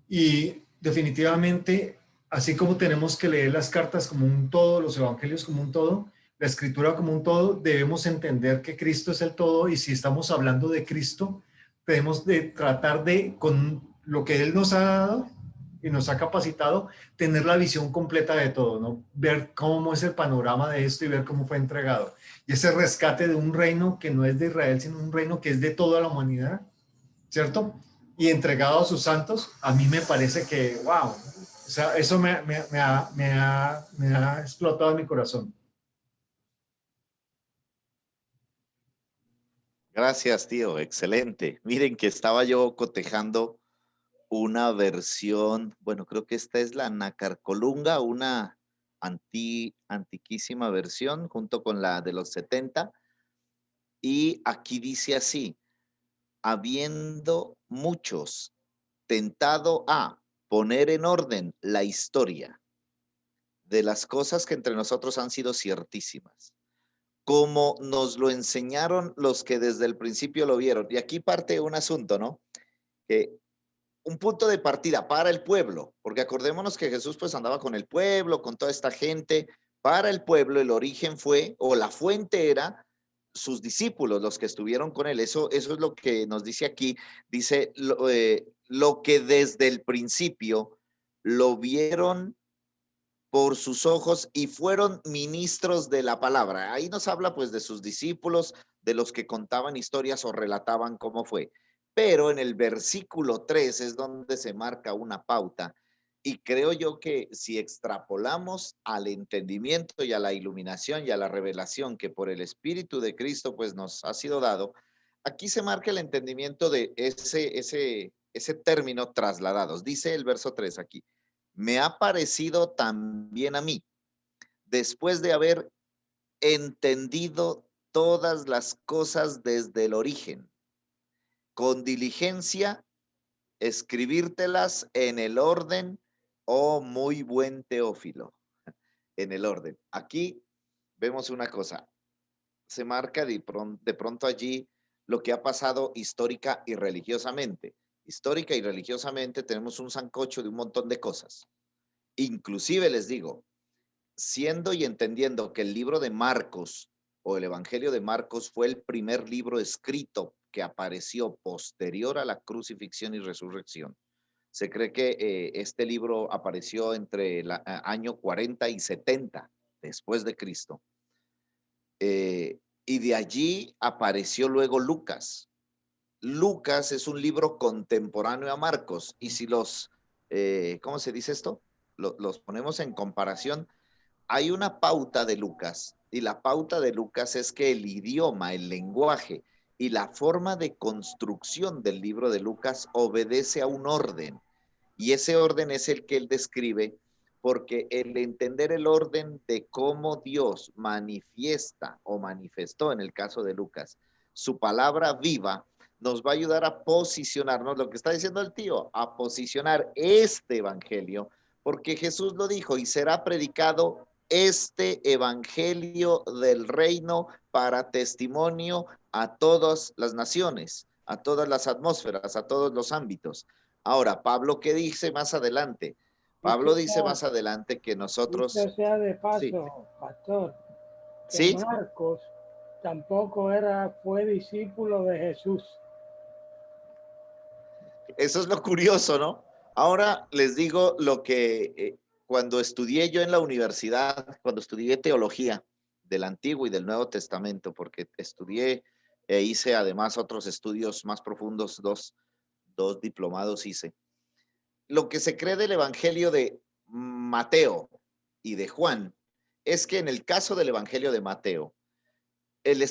y definitivamente, así como tenemos que leer las cartas como un todo, los evangelios como un todo, la escritura como un todo, debemos entender que Cristo es el todo, y si estamos hablando de Cristo, tenemos de tratar de, con lo que Él nos ha dado y nos ha capacitado, tener la visión completa de todo, ¿no? Ver cómo es el panorama de esto y ver cómo fue entregado. Y ese rescate de un reino que no es de Israel, sino un reino que es de toda la humanidad, ¿cierto? Y entregado a sus santos, a mí me parece que, wow, o sea, eso me ha explotado en mi corazón. Gracias, tío. Excelente. Miren que estaba yo cotejando una versión, bueno, creo que esta es la Nacarcolunga, una antiquísima versión junto con la de los 70. Y aquí dice así: habiendo muchos tentado a poner en orden la historia de las cosas que entre nosotros han sido ciertísimas, como nos lo enseñaron los que desde el principio lo vieron. Y aquí parte un asunto, ¿no? Un punto de partida para el pueblo, porque acordémonos que Jesús pues andaba con el pueblo, con toda esta gente. Para el pueblo el origen fue, o la fuente era, sus discípulos, los que estuvieron con él. Eso es lo que nos dice aquí. Dice, lo que desde el principio lo vieron por sus ojos y fueron ministros de la palabra. Ahí nos habla pues de sus discípulos, de los que contaban historias o relataban cómo fue. Pero en el versículo 3 es donde se marca una pauta. Y creo yo que si extrapolamos al entendimiento y a la iluminación y a la revelación que por el Espíritu de Cristo pues nos ha sido dado, aquí se marca el entendimiento de ese término trasladados. Dice el verso 3 aquí: me ha parecido también a mí, después de haber entendido todas las cosas desde el origen, con diligencia, escribírtelas en el orden, oh muy buen Teófilo, en el orden. Aquí vemos una cosa, se marca de pronto allí lo que ha pasado histórica y religiosamente. Histórica y religiosamente tenemos un sancocho de un montón de cosas. Inclusive les digo, siendo y entendiendo que el libro de Marcos o el Evangelio de Marcos fue el primer libro escrito que apareció posterior a la crucifixión y resurrección. Se cree que este libro apareció entre el año 40 y 70 después de Cristo. Y de allí apareció luego Lucas. Lucas es un libro contemporáneo a Marcos. Y si ¿cómo se dice esto? Los ponemos en comparación. Hay una pauta de Lucas, y la pauta de Lucas es que el idioma, el lenguaje y la forma de construcción del libro de Lucas obedece a un orden. Y ese orden es el que él describe, porque el entender el orden de cómo Dios manifiesta o manifestó, en el caso de Lucas, su palabra viva, nos va a ayudar a posicionarnos, lo que está diciendo el tío, a posicionar este evangelio, porque Jesús lo dijo, y será predicado este evangelio del reino para testimonio a todas las naciones, a todas las atmósferas, a todos los ámbitos. Ahora, Pablo, ¿qué dice más adelante? Pablo dice más adelante que nosotros, Dicho sea de sí, paso, pastor, que sí, Marcos tampoco fue discípulo de Jesús. eso es lo curioso, ¿no? Ahora les digo lo que cuando estudié yo en la universidad, cuando estudié teología del Antiguo y del Nuevo Testamento, porque estudié e hice además otros estudios más profundos, dos diplomados hice. Lo que se cree del Evangelio de Mateo y de Juan es que en el caso del Evangelio de Mateo, el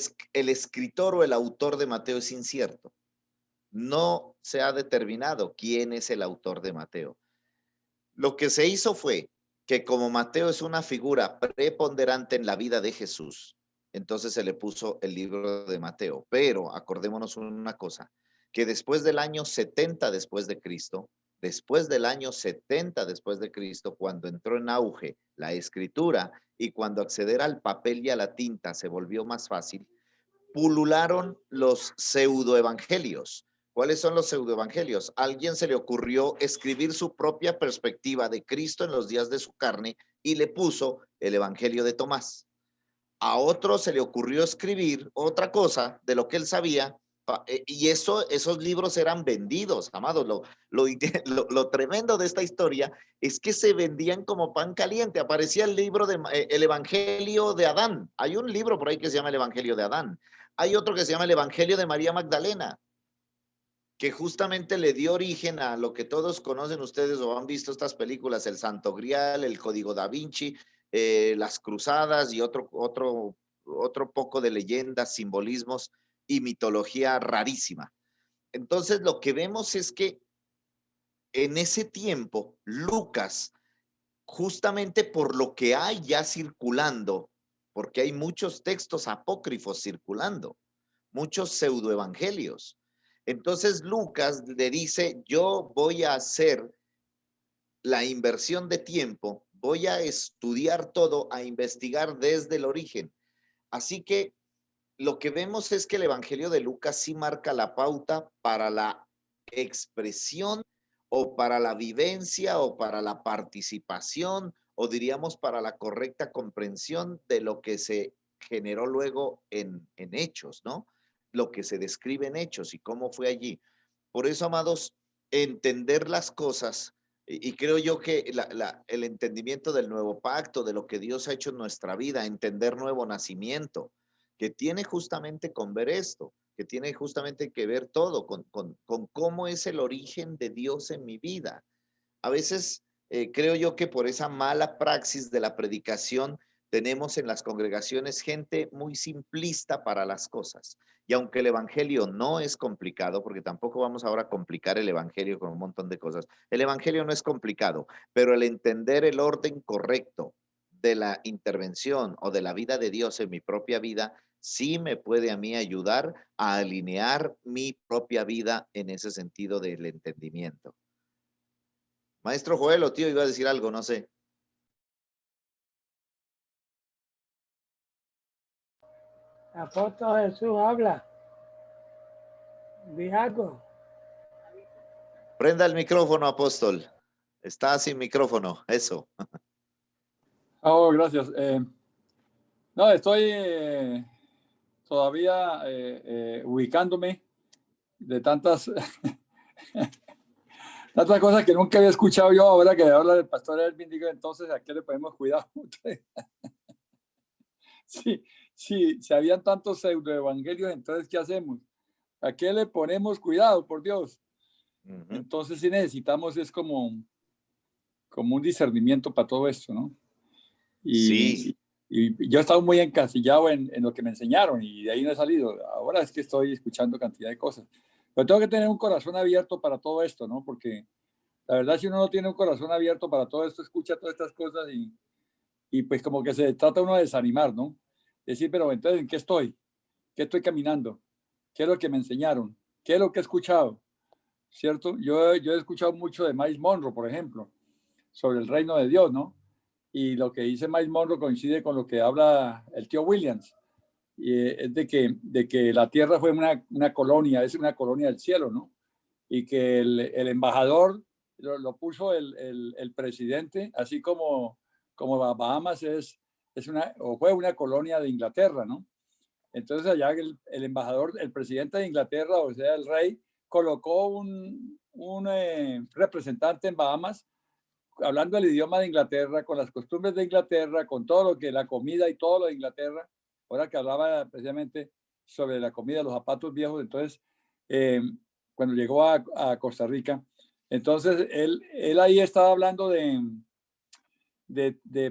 escritor o el autor de Mateo es incierto. No se ha determinado quién es el autor de Mateo. Lo que se hizo fue que como Mateo es una figura preponderante en la vida de Jesús, entonces se le puso el libro de Mateo. Pero acordémonos una cosa, que después del año 70 después de Cristo, después del año 70 después de Cristo, cuando entró en auge la escritura y cuando acceder al papel y a la tinta se volvió más fácil, pulularon los pseudoevangelios. ¿Cuáles son los pseudoevangelios? A alguien se le ocurrió escribir su propia perspectiva de Cristo en los días de su carne y le puso el Evangelio de Tomás. A otro se le ocurrió escribir otra cosa de lo que él sabía y esos libros eran vendidos, amados. Lo tremendo de esta historia es que se vendían como pan caliente. Aparecía el libro el Evangelio de Adán. Hay un libro por ahí que se llama el Evangelio de Adán. Hay otro que se llama el Evangelio de María Magdalena, que justamente le dio origen a lo que todos conocen ustedes o han visto estas películas, el Santo Grial, el Código da Vinci, las Cruzadas y otro poco de leyendas, simbolismos y mitología rarísima. Entonces lo que vemos es que en ese tiempo Lucas, justamente por lo que hay ya circulando, porque hay muchos textos apócrifos circulando, muchos pseudoevangelios. Entonces Lucas le dice, yo voy a hacer la inversión de tiempo, voy a estudiar todo, a investigar desde el origen. Así que lo que vemos es que el Evangelio de Lucas sí marca la pauta para la expresión o para la vivencia o para la participación o diríamos para la correcta comprensión de lo que se generó luego en hechos, ¿no? Lo que se describe en hechos y cómo fue allí. Por eso, amados, entender las cosas, y creo yo que el entendimiento del nuevo pacto, de lo que Dios ha hecho en nuestra vida, entender nuevo nacimiento, que tiene justamente con ver esto, que tiene justamente que ver todo con cómo es el origen de Dios en mi vida. A veces creo yo que por esa mala praxis de la predicación tenemos en las congregaciones gente muy simplista para las cosas. Y aunque el evangelio no es complicado, porque tampoco vamos ahora a complicar el evangelio con un montón de cosas, el evangelio no es complicado, pero el entender el orden correcto de la intervención o de la vida de Dios en mi propia vida, sí me puede a mí ayudar a alinear mi propia vida en ese sentido del entendimiento. Maestro Joel, o tío, iba a decir algo, no sé. Apóstol Jesús, habla. Di algo. Prenda el micrófono, apóstol. Está sin micrófono, eso. Oh, gracias. No, estoy todavía ubicándome de tantas, tantas cosas que nunca había escuchado yo. Ahora que habla del pastor Elvin, digo, entonces, ¿a qué le ponemos cuidado? Sí, sí, si habían tantos pseudoevangelios, entonces, ¿qué hacemos? ¿A qué le ponemos cuidado, por Dios? Entonces, sí necesitamos, es como un discernimiento para todo esto, ¿no? Sí. Y yo he estado muy encasillado en lo que me enseñaron y de ahí no he salido. Ahora es que estoy escuchando cantidad de cosas. Pero tengo que tener un corazón abierto para todo esto, ¿no? Porque la verdad, si uno no tiene un corazón abierto para todo esto, escucha todas estas cosas y pues como que se trata uno de desanimar, ¿no? Decir, pero entonces, ¿en qué estoy? ¿Qué estoy caminando? ¿Qué es lo que me enseñaron? ¿Qué es lo que he escuchado? ¿Cierto? Yo he escuchado mucho de Miles Monroe, por ejemplo, sobre el reino de Dios, ¿no? Y lo que dice Miles Monroe coincide con lo que habla el tío Williams, y es de que la tierra fue una colonia, es una colonia del cielo, ¿no? Y que el embajador lo puso el presidente, así como Bahamas es o fue una colonia de Inglaterra, ¿no? Entonces allá el embajador, el presidente de Inglaterra, o sea, el rey, colocó un representante en Bahamas hablando el idioma de Inglaterra, con las costumbres de Inglaterra, con todo lo que la comida y todo lo de Inglaterra, ahora que hablaba precisamente sobre la comida, los zapatos viejos, entonces, eh, cuando llegó a Costa Rica, entonces él ahí estaba hablando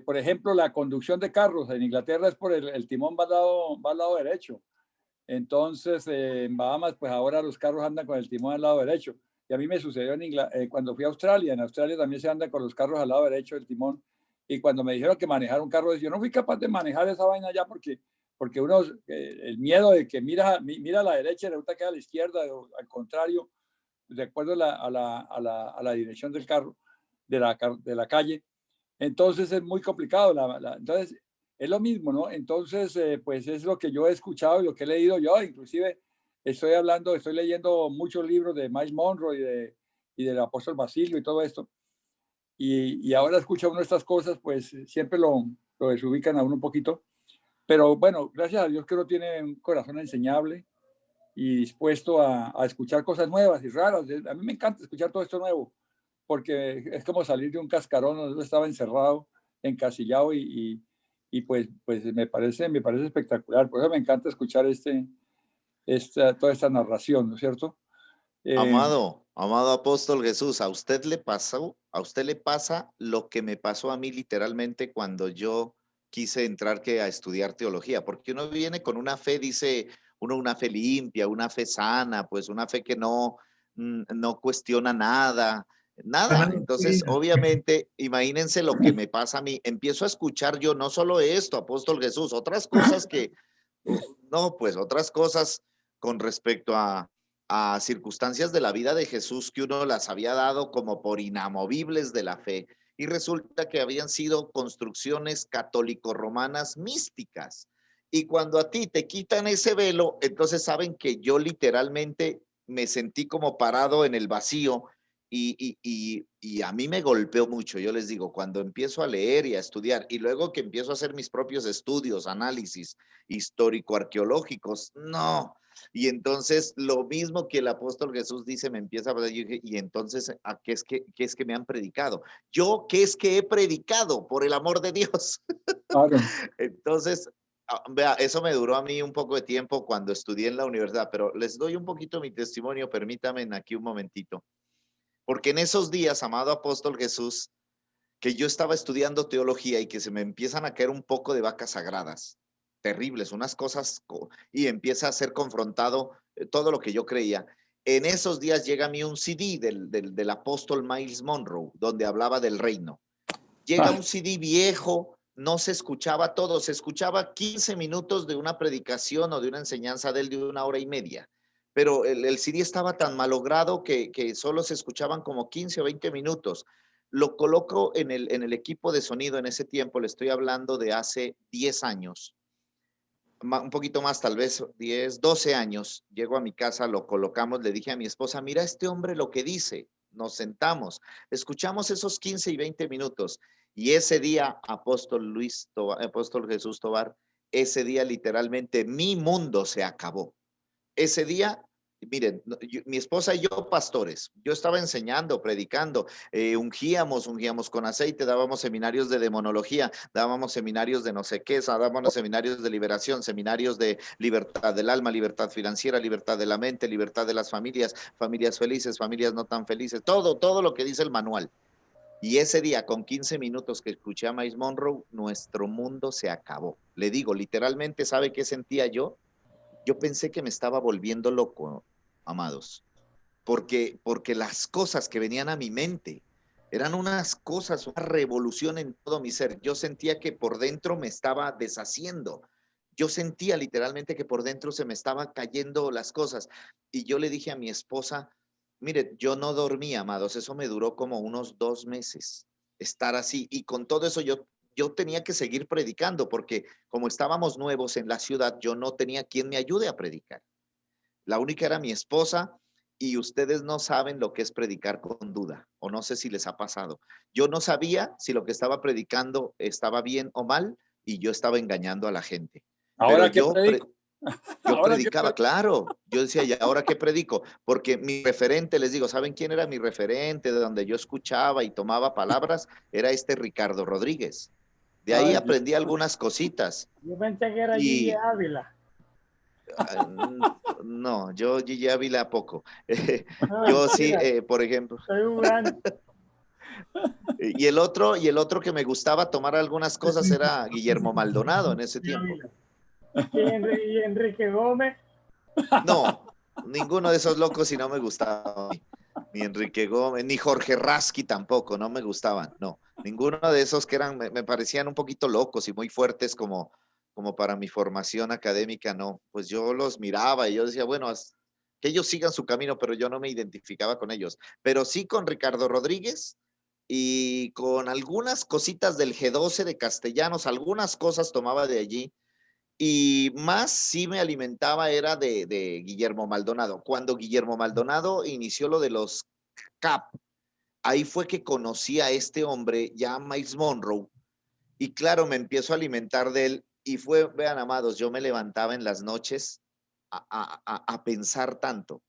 por ejemplo, la conducción de carros. En Inglaterra es por el timón va al lado derecho. Entonces, en Bahamas, pues ahora los carros andan con el timón al lado derecho. Y a mí me sucedió cuando fui a Australia. En Australia también se anda con los carros al lado derecho del timón. Y cuando me dijeron que manejar un carro, yo no fui capaz de manejar esa vaina ya porque uno, el miedo de que mira a la derecha y resulta que a la izquierda, o al contrario, de acuerdo a la dirección del carro, de la calle. Entonces es muy complicado. Entonces es lo mismo, ¿no? Entonces, pues es lo que yo he escuchado y lo que he leído yo. Inclusive estoy leyendo muchos libros de Miles Monroe y del apóstol Basilio y todo esto. Y ahora escucha uno estas cosas, pues siempre lo desubican a uno un poquito. Pero bueno, gracias a Dios que uno tiene un corazón enseñable y dispuesto a escuchar cosas nuevas y raras. A mí me encanta escuchar todo esto nuevo, porque es como salir de un cascarón donde uno estaba encerrado, encasillado y pues me parece espectacular. Por eso me encanta escuchar toda esta narración, ¿no es cierto? Amado apóstol Jesús, a usted le pasa lo que me pasó a mí literalmente cuando yo quise entrar a estudiar teología, porque uno viene con una fe, dice uno, una fe limpia, una fe sana, pues una fe que no cuestiona nada. Nada. Entonces, obviamente, imagínense lo que me pasa a mí. Empiezo a escuchar yo no solo esto, apóstol Jesús, otras cosas pues otras cosas con respecto a circunstancias de la vida de Jesús que uno las había dado como por inamovibles de la fe, y resulta que habían sido construcciones católico-romanas místicas. Y cuando a ti te quitan ese velo, entonces saben que yo literalmente me sentí como parado en el vacío y a mí me golpeó mucho. Yo les digo, cuando empiezo a leer y a estudiar y luego que empiezo a hacer mis propios estudios, análisis histórico-arqueológicos, no. Y entonces lo mismo que el apóstol Jesús dice, me empieza a hablar, y entonces, ¿a qué es que me han predicado? Yo, ¿qué es que he predicado? Por el amor de Dios. Claro. Entonces, vea, eso me duró a mí un poco de tiempo cuando estudié en la universidad, pero les doy un poquito mi testimonio, permítanme aquí un momentito. Porque en esos días, amado apóstol Jesús, que yo estaba estudiando teología y que se me empiezan a caer un poco de vacas sagradas, terribles, unas cosas, y empieza a ser confrontado todo lo que yo creía. En esos días llega a mí un CD del apóstol Miles Monroe, donde hablaba del reino. Llega un CD viejo, no se escuchaba todo, se escuchaba 15 minutos de una predicación o de una enseñanza de él de 1 hora y media. Pero el CD estaba tan malogrado que solo se escuchaban como 15 o 20 minutos. Lo coloco en el equipo de sonido en ese tiempo, le estoy hablando de hace 10 años, un poquito más, tal vez 10, 12 años. Llego a mi casa, lo colocamos, le dije a mi esposa, mira este hombre lo que dice. Nos sentamos, escuchamos esos 15 y 20 minutos. Y ese día, apóstol Jesús Tobar, ese día literalmente mi mundo se acabó. Ese día, miren, mi esposa y yo, pastores, yo estaba enseñando, predicando, ungíamos con aceite, dábamos seminarios de demonología, dábamos seminarios de no sé qué, dábamos seminarios de liberación, seminarios de libertad del alma, libertad financiera, libertad de la mente, libertad de las familias, familias felices, familias no tan felices, todo lo que dice el manual. Y ese día, con 15 minutos que escuché a Miles Monroe, nuestro mundo se acabó. Le digo, literalmente, ¿sabe qué sentía yo? Yo pensé que me estaba volviendo loco, amados, porque las cosas que venían a mi mente eran unas cosas, una revolución en todo mi ser. Yo sentía que por dentro me estaba deshaciendo. Yo sentía literalmente que por dentro se me estaban cayendo las cosas. Y yo le dije a mi esposa, mire, yo no dormí, amados, eso me duró como unos 2 meses, estar así. Y con todo eso yo tenía que seguir predicando porque como estábamos nuevos en la ciudad, yo no tenía quien me ayude a predicar. La única era mi esposa y ustedes no saben lo que es predicar con duda, o no sé si les ha pasado. Yo no sabía si lo que estaba predicando estaba bien o mal y yo estaba engañando a la gente. ¿Ahora qué predico? Yo ¿Ahora qué predicaba, predico? claro. Yo decía, ¿y ahora qué predico? Porque mi referente, les digo, ¿saben quién era mi referente? De donde yo escuchaba y tomaba palabras, era este Ricardo Rodríguez. De ahí Ay, aprendí algunas cositas. Yo pensé que era Gigi Y Ávila. no, yo Gigi Ávila poco. No, Yo sí, mentira, por ejemplo. estoy jugando. Y el otro que me gustaba tomar algunas cosas era Guillermo Maldonado en ese tiempo. Y Enrique Gómez. No, ninguno de esos locos y no me gustaba. Ni Enrique Gómez, ni Jorge Rasky tampoco, no me gustaban. No, ninguno de esos que eran, me parecían un poquito locos y muy fuertes como para mi formación académica, no. Pues yo los miraba y yo decía, bueno, que ellos sigan su camino, pero yo no me identificaba con ellos. Pero sí con Ricardo Rodríguez y con algunas cositas del G12 de Castellanos, algunas cosas tomaba de allí y más sí me alimentaba era de Guillermo Maldonado. Cuando Guillermo Maldonado inició lo de los CAP, ahí fue que conocí a este hombre, ya Miles Monroe, y claro, me empiezo a alimentar de él, y fue, vean amados, yo me levantaba en las noches a pensar tanto.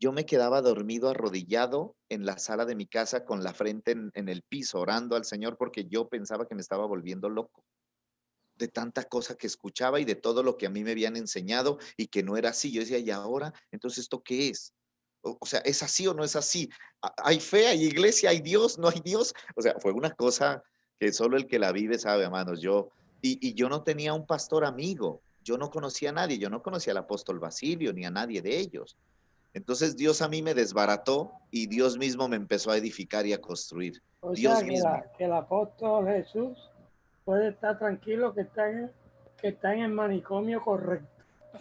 Yo me quedaba dormido arrodillado en la sala de mi casa con la frente en el piso, orando al Señor porque yo pensaba que me estaba volviendo loco de tanta cosa que escuchaba y de todo lo que a mí me habían enseñado y que no era así. Yo decía, ¿y ahora? Entonces, ¿esto qué es? O sea, ¿es así o no es así? ¿Hay fe, hay iglesia, hay Dios, no hay Dios? O sea, fue una cosa que solo el que la vive sabe, hermanos. Y yo no tenía un pastor amigo, yo no conocía a nadie, yo no conocía al apóstol Basilio ni a nadie de ellos. Entonces Dios a mí me desbarató y Dios mismo me empezó a edificar y a construir. O Dios sea mismo. que el apóstol Jesús puede estar tranquilo que está en el manicomio correcto.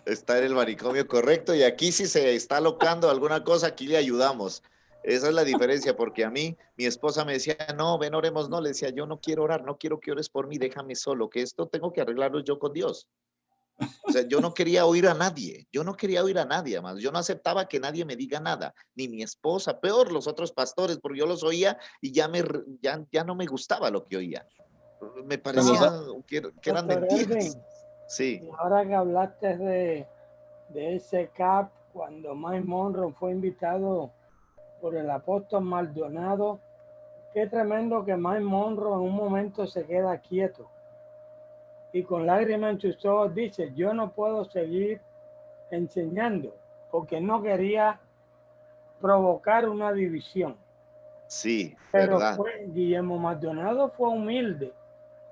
Está en el manicomio correcto y aquí si se está locando alguna cosa, aquí le ayudamos. Esa es la diferencia, porque a mí, mi esposa me decía, no, ven, oremos, no, le decía, yo no quiero orar, no quiero que ores por mí, déjame solo, que esto tengo que arreglarlo yo con Dios. O sea, yo no quería oír a nadie, yo no quería oír a nadie más, yo no aceptaba que nadie me diga nada, ni mi esposa, peor los otros pastores, porque yo los oía y ya no me gustaba lo que oía. Me parecía que eran Doctor Erwin, mentiras. Sí. y ahora que hablaste de ese CAP, cuando Mike Monroe fue invitado por el apóstol Maldonado, qué tremendo que Mike Monroe en un momento se queda quieto y con lágrimas en sus ojos dice, yo no puedo seguir enseñando porque no quería provocar una división. Sí, Pero verdad. Guillermo Maldonado fue humilde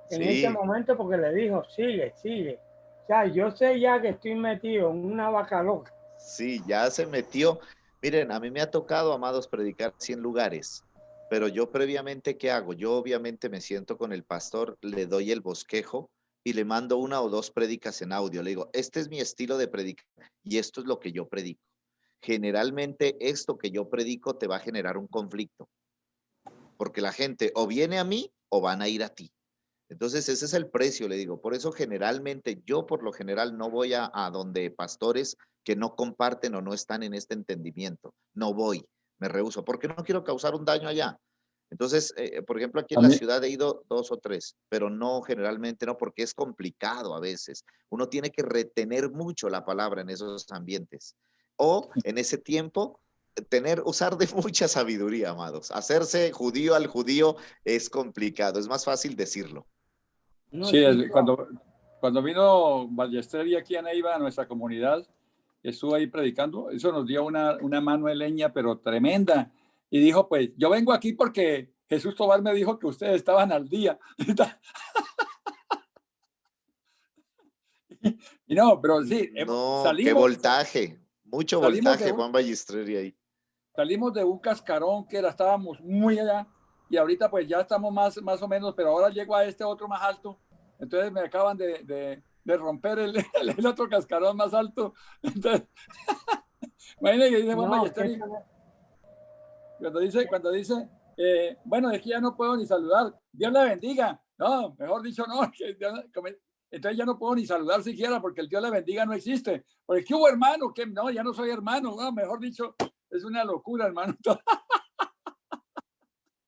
en ese Sí, momento porque le dijo, sigue, sigue. O sea, yo sé ya que estoy metido en una vaca loca. sí, ya se metió. Miren, a mí me ha tocado, amados, predicar 100 lugares, pero yo previamente, ¿qué hago? Yo obviamente me siento con el pastor, le doy el bosquejo y le mando una o dos prédicas en audio. Le digo, este es mi estilo de predicar y esto es lo que yo predico. Generalmente esto que yo predico te va a generar un conflicto, porque la gente o viene a mí o van a ir a ti. Entonces, ese es el precio, le digo. Por eso generalmente yo por lo general no voy a donde pastores que no comparten o no están en este entendimiento. No voy, me rehúso, porque no quiero causar un daño allá. Entonces, por ejemplo, aquí en A la mí, ciudad he ido dos o tres, pero no, generalmente no, porque es complicado a veces. Uno tiene que retener mucho la palabra en esos ambientes. O en ese tiempo, usar de mucha sabiduría, amados. Hacerse judío al judío es complicado, es más fácil decirlo. No, sí, sí, cuando vino Ballester aquí a Neiva, a nuestra comunidad, estuvo ahí predicando, eso nos dio una mano de leña, pero tremenda. Y dijo, pues, yo vengo aquí porque Jesús Tobar me dijo que ustedes estaban al día. Y no, pero sí, No, qué voltaje, mucho salimos voltaje, Juan Ballesteri ahí. salimos de un cascarón que estábamos muy allá y ahorita pues ya estamos más o menos, pero ahora llego a este otro más alto. Entonces me acaban de romper el otro cascarón más alto. Entonces, imagínate que dice Juan no, Ballester cuando dice bueno, es que ya no puedo ni saludar. Dios le bendiga. No, mejor dicho, no. Entonces ya no puedo ni saludar siquiera porque el Dios le bendiga no existe. Porque ¿qué hubo, hermano? Que no, ya no soy hermano. No, mejor dicho, es una locura, hermano.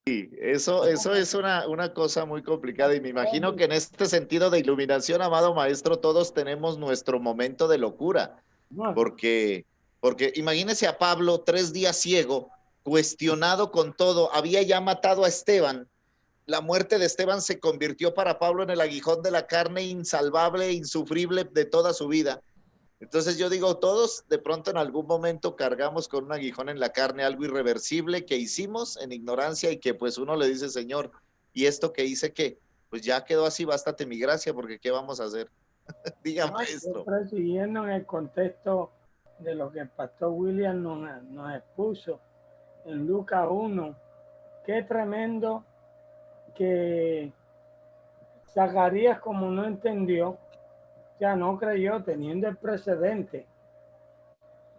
Eso es una cosa muy complicada y me imagino que en este sentido de iluminación, amado maestro, todos tenemos nuestro momento de locura, no, porque, porque imagínese a Pablo 3 días ciego, cuestionado con todo, había ya matado a Esteban. La muerte de Esteban se convirtió para Pablo en el aguijón de la carne insalvable, insufrible de toda su vida. Entonces yo digo, todos de pronto en algún momento cargamos con un aguijón en la carne, algo irreversible que hicimos en ignorancia y que pues uno le dice, Señor, ¿y esto que hice qué? Pues ya quedó así, bástate mi gracia, porque ¿qué vamos a hacer? Diga, no, maestro. siempre siguiendo en el contexto de lo que el pastor William nos expuso en Lucas 1. Qué tremendo que Zacarías, como no entendió, ya no creyó, teniendo el precedente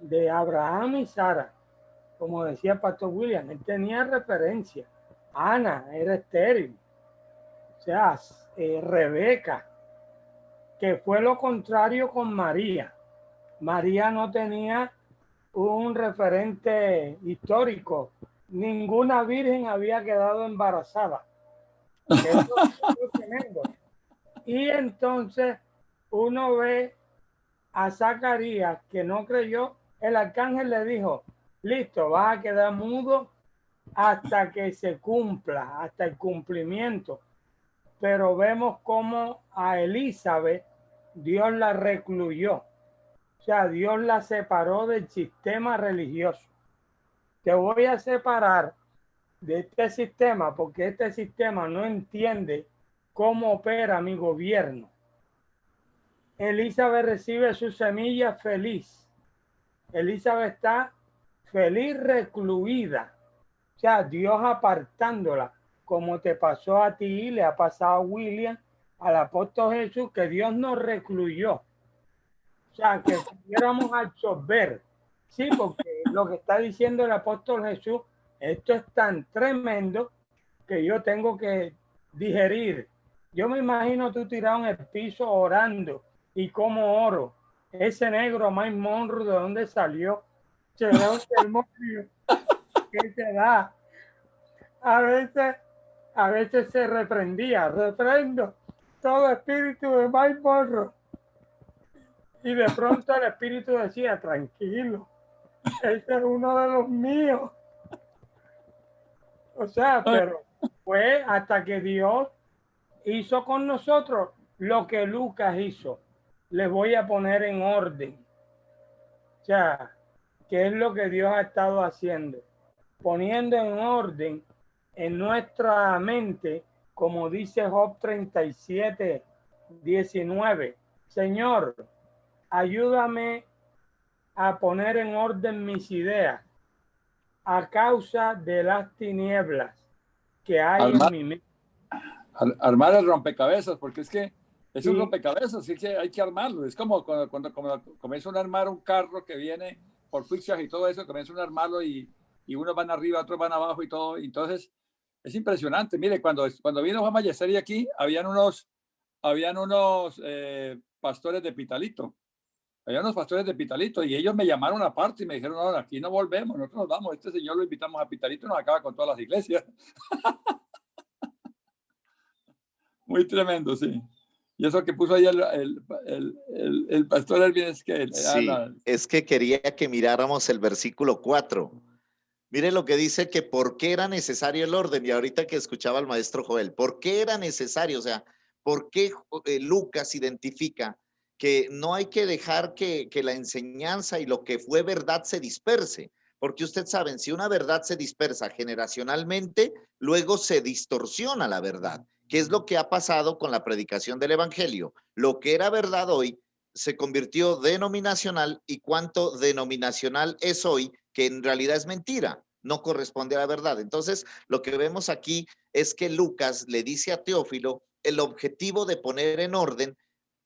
de Abraham y Sara, como decía el pastor William, él tenía referencia. Ana era estéril, o sea, Rebeca, que fue lo contrario con María. María no tenía un referente histórico. Ninguna virgen había quedado embarazada. Eso es tremendo. Y entonces uno ve a Zacarías que no creyó. El arcángel le dijo, listo, vas a quedar mudo hasta que se cumpla, hasta el cumplimiento. Pero vemos cómo a Elizabeth Dios la recluyó. O sea, Dios la separó del sistema religioso. Te voy a separar de este sistema porque este sistema no entiende cómo opera mi gobierno. Elizabeth recibe su semilla feliz. Elizabeth está feliz recluida. O sea, Dios apartándola, como te pasó a ti, le ha pasado a William, al apóstol Jesús, que Dios nos recluyó. O sea, que pudiéramos absorber. Sí, porque lo que está diciendo el apóstol Jesús, esto es tan tremendo que yo tengo que digerir. Yo me imagino tú tirado en el piso orando y como oro. Ese negro Mike Monroe, ¿de dónde salió? Se da un demonio que se da. A veces, a veces se reprendía. Reprendo todo espíritu de Mike Monroe. Y de pronto el espíritu decía, tranquilo, ese es uno de los míos. O sea, pero fue hasta que Dios hizo con nosotros lo que Lucas hizo. Les voy a poner en orden. O sea, ¿qué es lo que Dios ha estado haciendo? Poniendo en orden en nuestra mente, como dice Job 37, 19. Señor, ayúdame a poner en orden mis ideas a causa de las tinieblas que hay en mi mente. Armar el rompecabezas, porque es que es Sí. un rompecabezas, así que hay que armarlo. Es como cuando comienza uno a armar un carro que viene por fichas y todo eso, comienza uno a armarlo y unos van arriba, otros van abajo y todo. Entonces, es impresionante. Mire, cuando vino Juan Ballesteri aquí, habían unos pastores de Pitalito. Había unos pastores de Pitalito y ellos me llamaron aparte y me dijeron, no, aquí no volvemos, nosotros nos vamos. Este señor lo invitamos a Pitalito y nos acaba con todas las iglesias. Muy tremendo, sí. Y eso que puso ahí el pastor Erwin es que... Sí, es que quería que miráramos el versículo 4. Mire lo que dice, que por qué era necesario el orden. Y ahorita que escuchaba al maestro Joel, ¿por qué era necesario? O sea, ¿por qué Lucas identifica que no hay que dejar que la enseñanza y lo que fue verdad se disperse? Porque ustedes saben, si una verdad se dispersa generacionalmente, luego se distorsiona la verdad. ¿Qué es lo que ha pasado con la predicación del evangelio? Lo que era verdad hoy se convirtió denominacional, y cuánto denominacional es hoy, que en realidad es mentira, no corresponde a la verdad. Entonces, lo que vemos aquí es que Lucas le dice a Teófilo el objetivo de poner en orden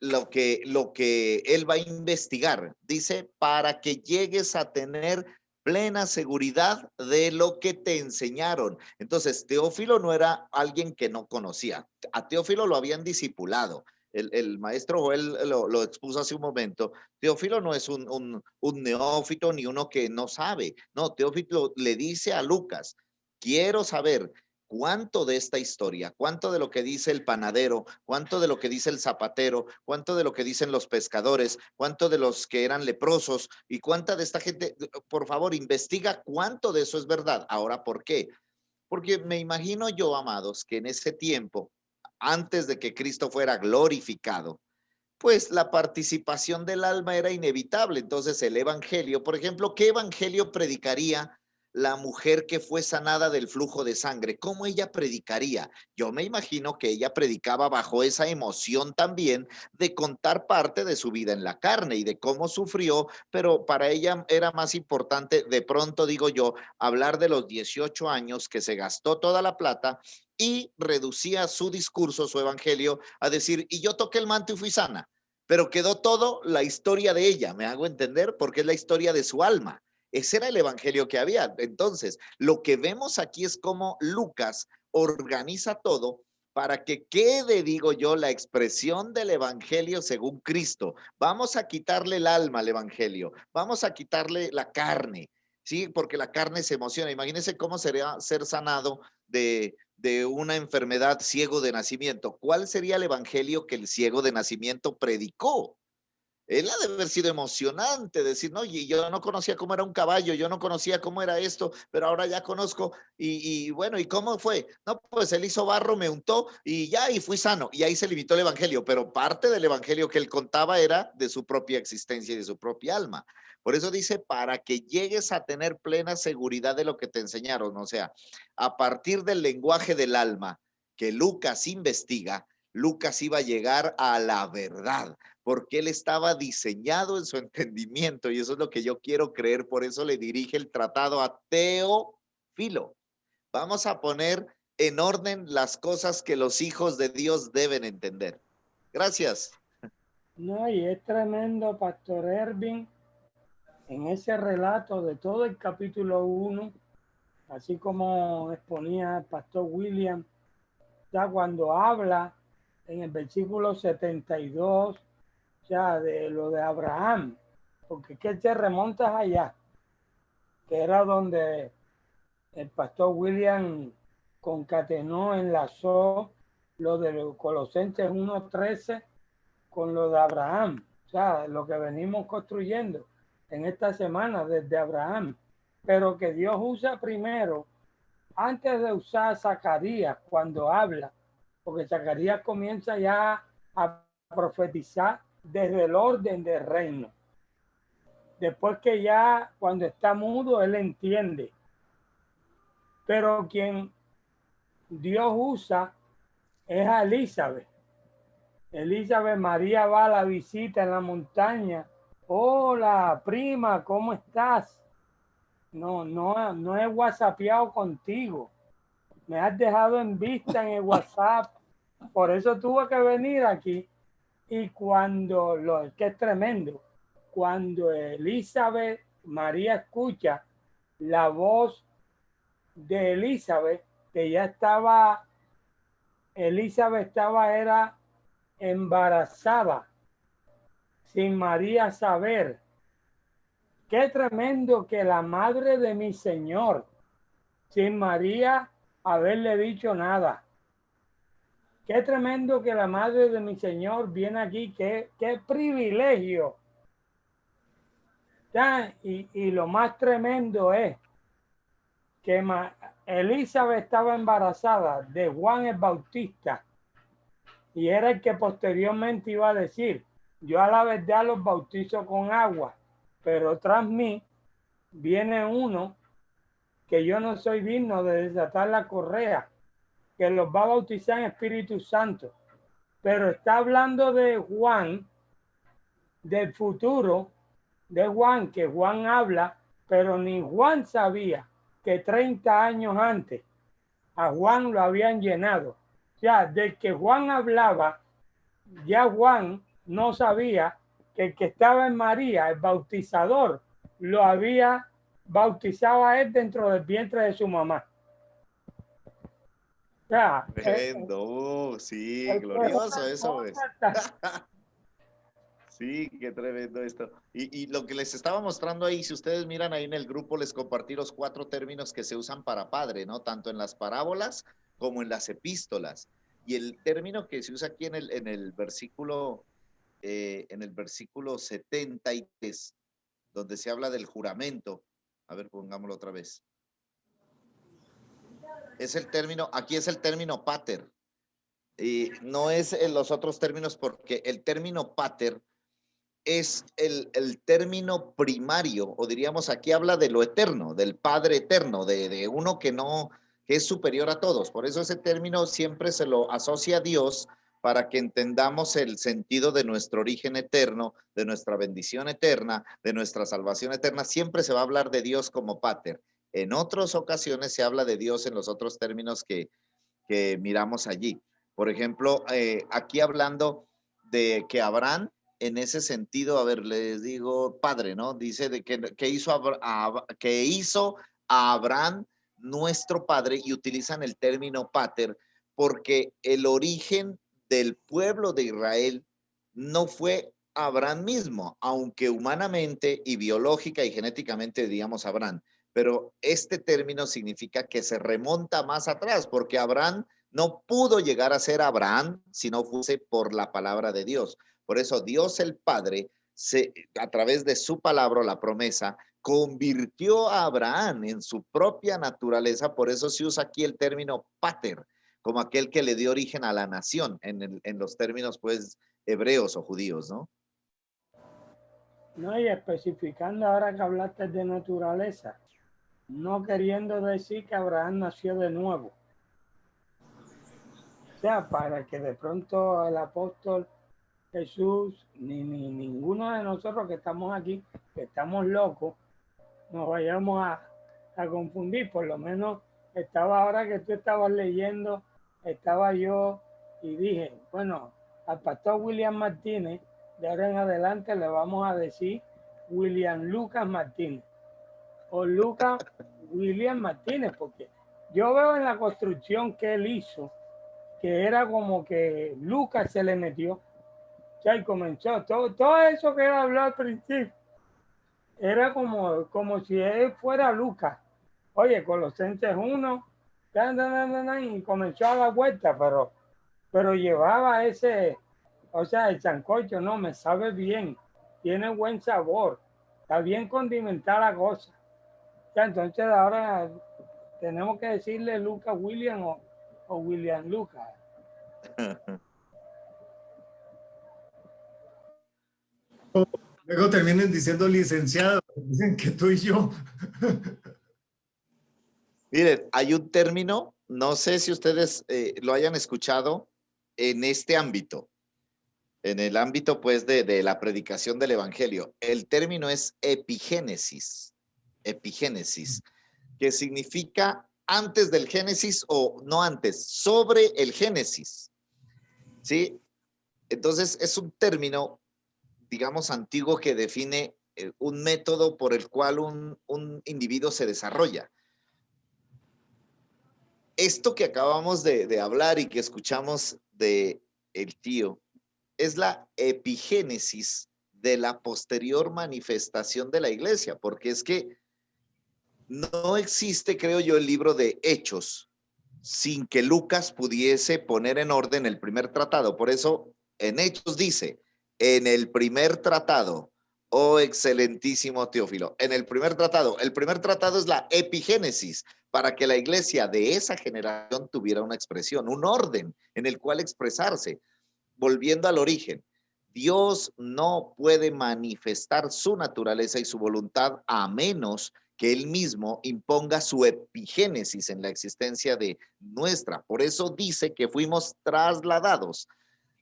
lo que él va a investigar. Dice, para que llegues a tener plena seguridad de lo que te enseñaron. Entonces, Teófilo no era alguien que no conocía. A Teófilo lo habían discipulado. El maestro Joel lo expuso hace un momento. Teófilo no es un neófito ni uno que no sabe. No, Teófilo le dice a Lucas, quiero saber cuánto de esta historia, cuánto de lo que dice el panadero, cuánto de lo que dice el zapatero, cuánto de lo que dicen los pescadores, cuánto de los que eran leprosos y cuánta de esta gente, por favor, investiga cuánto de eso es verdad. Ahora, ¿por qué? Porque me imagino yo, amados, que en ese tiempo, antes de que Cristo fuera glorificado, pues la participación del alma era inevitable. Entonces el evangelio, por ejemplo, ¿qué evangelio predicaría la mujer que fue sanada del flujo de sangre? ¿Cómo ella predicaría? Yo me imagino que ella predicaba bajo esa emoción también de contar parte de su vida en la carne y de cómo sufrió, pero para ella era más importante, de pronto digo yo, hablar de los 18 años que se gastó toda la plata y reducía su discurso, su evangelio, a decir, y yo toqué el manto y fui sana, pero quedó todo la historia de ella, ¿me hago entender? Porque es la historia de su alma. Ese era el evangelio que había. Entonces, lo que vemos aquí es cómo Lucas organiza todo para que quede, digo yo, la expresión del evangelio según Cristo. Vamos a quitarle el alma al evangelio, vamos a quitarle la carne, ¿sí? Porque la carne se emociona. Imagínense cómo sería ser sanado de una enfermedad ciego de nacimiento. ¿Cuál sería el evangelio que el ciego de nacimiento predicó? Él ha de haber sido emocionante, decir, no, y yo no conocía cómo era un caballo, yo no conocía cómo era esto, pero ahora ya conozco, y bueno, ¿y cómo fue? No, pues él hizo barro, me untó, y ya, y fui sano, y ahí se limitó el evangelio, pero parte del evangelio que él contaba era de su propia existencia y de su propia alma. Por eso dice, para que llegues a tener plena seguridad de lo que te enseñaron, o sea, a partir del lenguaje del alma que Lucas investiga, Lucas iba a llegar a la verdad, porque él estaba diseñado en su entendimiento, y eso es lo que yo quiero creer. Por eso le dirige el tratado a Teófilo. Vamos a poner en orden las cosas que los hijos de Dios deben entender. Gracias. No, y es tremendo, Pastor Erwin, en ese relato de todo el capítulo 1, así como exponía el Pastor William, ya cuando habla en el versículo 72, ya de lo de Abraham, porque que te remontas allá, que era donde el Pastor William concatenó, enlazó lo de los Colosenses 1:13 con lo de Abraham, o sea, lo que venimos construyendo en esta semana desde Abraham, pero que Dios usa primero, antes de usar Zacarías cuando habla, porque Zacarías comienza ya a profetizar desde el orden del reino. Después que ya cuando está mudo, él entiende. Pero quien Dios usa es a Elizabeth. Elizabeth, María va a la visita en la montaña. Hola, prima, ¿cómo estás? No he whatsappeado contigo. Me has dejado en vista en el WhatsApp. Por eso tuve que venir aquí. Y cuando, que es tremendo, cuando Elizabeth, María escucha la voz de Elizabeth, que ya estaba, Elizabeth era embarazada, sin María saber. Qué tremendo que la madre de mi Señor, sin María haberle dicho nada. Qué tremendo que la madre de mi Señor viene aquí. Qué privilegio. Ya, y lo más tremendo es que Elizabeth estaba embarazada de Juan el Bautista y era el que posteriormente iba a decir: yo a la verdad los bautizo con agua, pero tras mí viene uno que yo no soy digno de desatar la correa, que los va a bautizar en Espíritu Santo. Pero está hablando de Juan, del futuro de Juan, que Juan habla, pero ni Juan sabía que 30 años antes a Juan lo habían llenado. O sea, de que Juan hablaba, ya Juan no sabía que el que estaba en María, el bautizador, lo había bautizado a él dentro del vientre de su mamá. O sea, Tremendo, sí, glorioso eso es. Sí, qué tremendo esto. Y lo que les estaba mostrando ahí, si ustedes miran ahí en el grupo, les compartí los 4 términos que se usan para padre, ¿no? Tanto en las parábolas como en las epístolas. Y el término que se usa aquí en el versículo 73, donde se habla del juramento. A ver, pongámoslo otra vez. Es el término, aquí es el término pater. Y no es en los otros términos, porque el término pater es el término primario, o diríamos aquí habla de lo eterno, del Padre eterno, de uno que es superior a todos. Por eso ese término siempre se lo asocia a Dios, para que entendamos el sentido de nuestro origen eterno, de nuestra bendición eterna, de nuestra salvación eterna. Siempre se va a hablar de Dios como Pater. En otras ocasiones se habla de Dios en los otros términos que miramos allí. Por ejemplo, aquí hablando de que Abraham, en ese sentido, a ver, les digo, padre, ¿no? Dice de que hizo a Abraham nuestro padre, y utilizan el término pater, porque el origen del pueblo de Israel no fue Abraham mismo, aunque humanamente y biológica y genéticamente diríamos Abraham, pero este término significa que se remonta más atrás, porque Abraham no pudo llegar a ser Abraham si no fuese por la palabra de Dios. Por eso Dios el Padre, a través de su palabra, la promesa, convirtió a Abraham en su propia naturaleza. Por eso se usa aquí el término pater, como aquel que le dio origen a la nación, en los términos pues hebreos o judíos, ¿no? No, y especificando ahora que hablaste de naturaleza, no queriendo decir que Abraham nació de nuevo. O sea, para que de pronto el apóstol Jesús, ni ninguno de nosotros que estamos aquí, que estamos locos, nos vayamos a confundir. Por lo menos estaba, ahora que tú estabas leyendo, estaba yo y dije, bueno, al pastor William Martínez, de ahora en adelante le vamos a decir William Lucas Martínez o Lucas William Martínez, porque yo veo en la construcción que él hizo que era como que Lucas se le metió. O sea, y comenzó todo eso que él habló al principio. Era como si él fuera Lucas. Oye, Colosenses 1, y comenzó a dar vuelta, pero llevaba ese, o sea, el sancocho, no, me sabe bien, tiene buen sabor, está bien condimentada la cosa. O sea, entonces ahora tenemos que decirle Lucas William o William Lucas. Luego terminen diciendo licenciado, dicen que tú y yo. Miren, hay un término no sé si ustedes lo hayan escuchado en este ámbito, en el ámbito pues de la predicación del evangelio. El término es epigénesis, epigénesis, que significa antes del Génesis o no antes, sobre el Génesis, ¿sí? Entonces es un término, digamos, antiguo que define un método por el cual un individuo se desarrolla. Esto que acabamos de hablar y que escuchamos de el tío es la epigénesis de la posterior manifestación de la iglesia, porque es que no existe, creo yo, el libro de Hechos sin que Lucas pudiese poner en orden el primer tratado. Por eso en Hechos dice, en el primer tratado, oh excelentísimo Teófilo, en el primer tratado es la epigénesis para que la iglesia de esa generación tuviera una expresión, un orden en el cual expresarse. Volviendo al origen, Dios no puede manifestar su naturaleza y su voluntad a menos que él mismo imponga su epigénesis en la existencia de nuestra. Por eso dice que fuimos trasladados.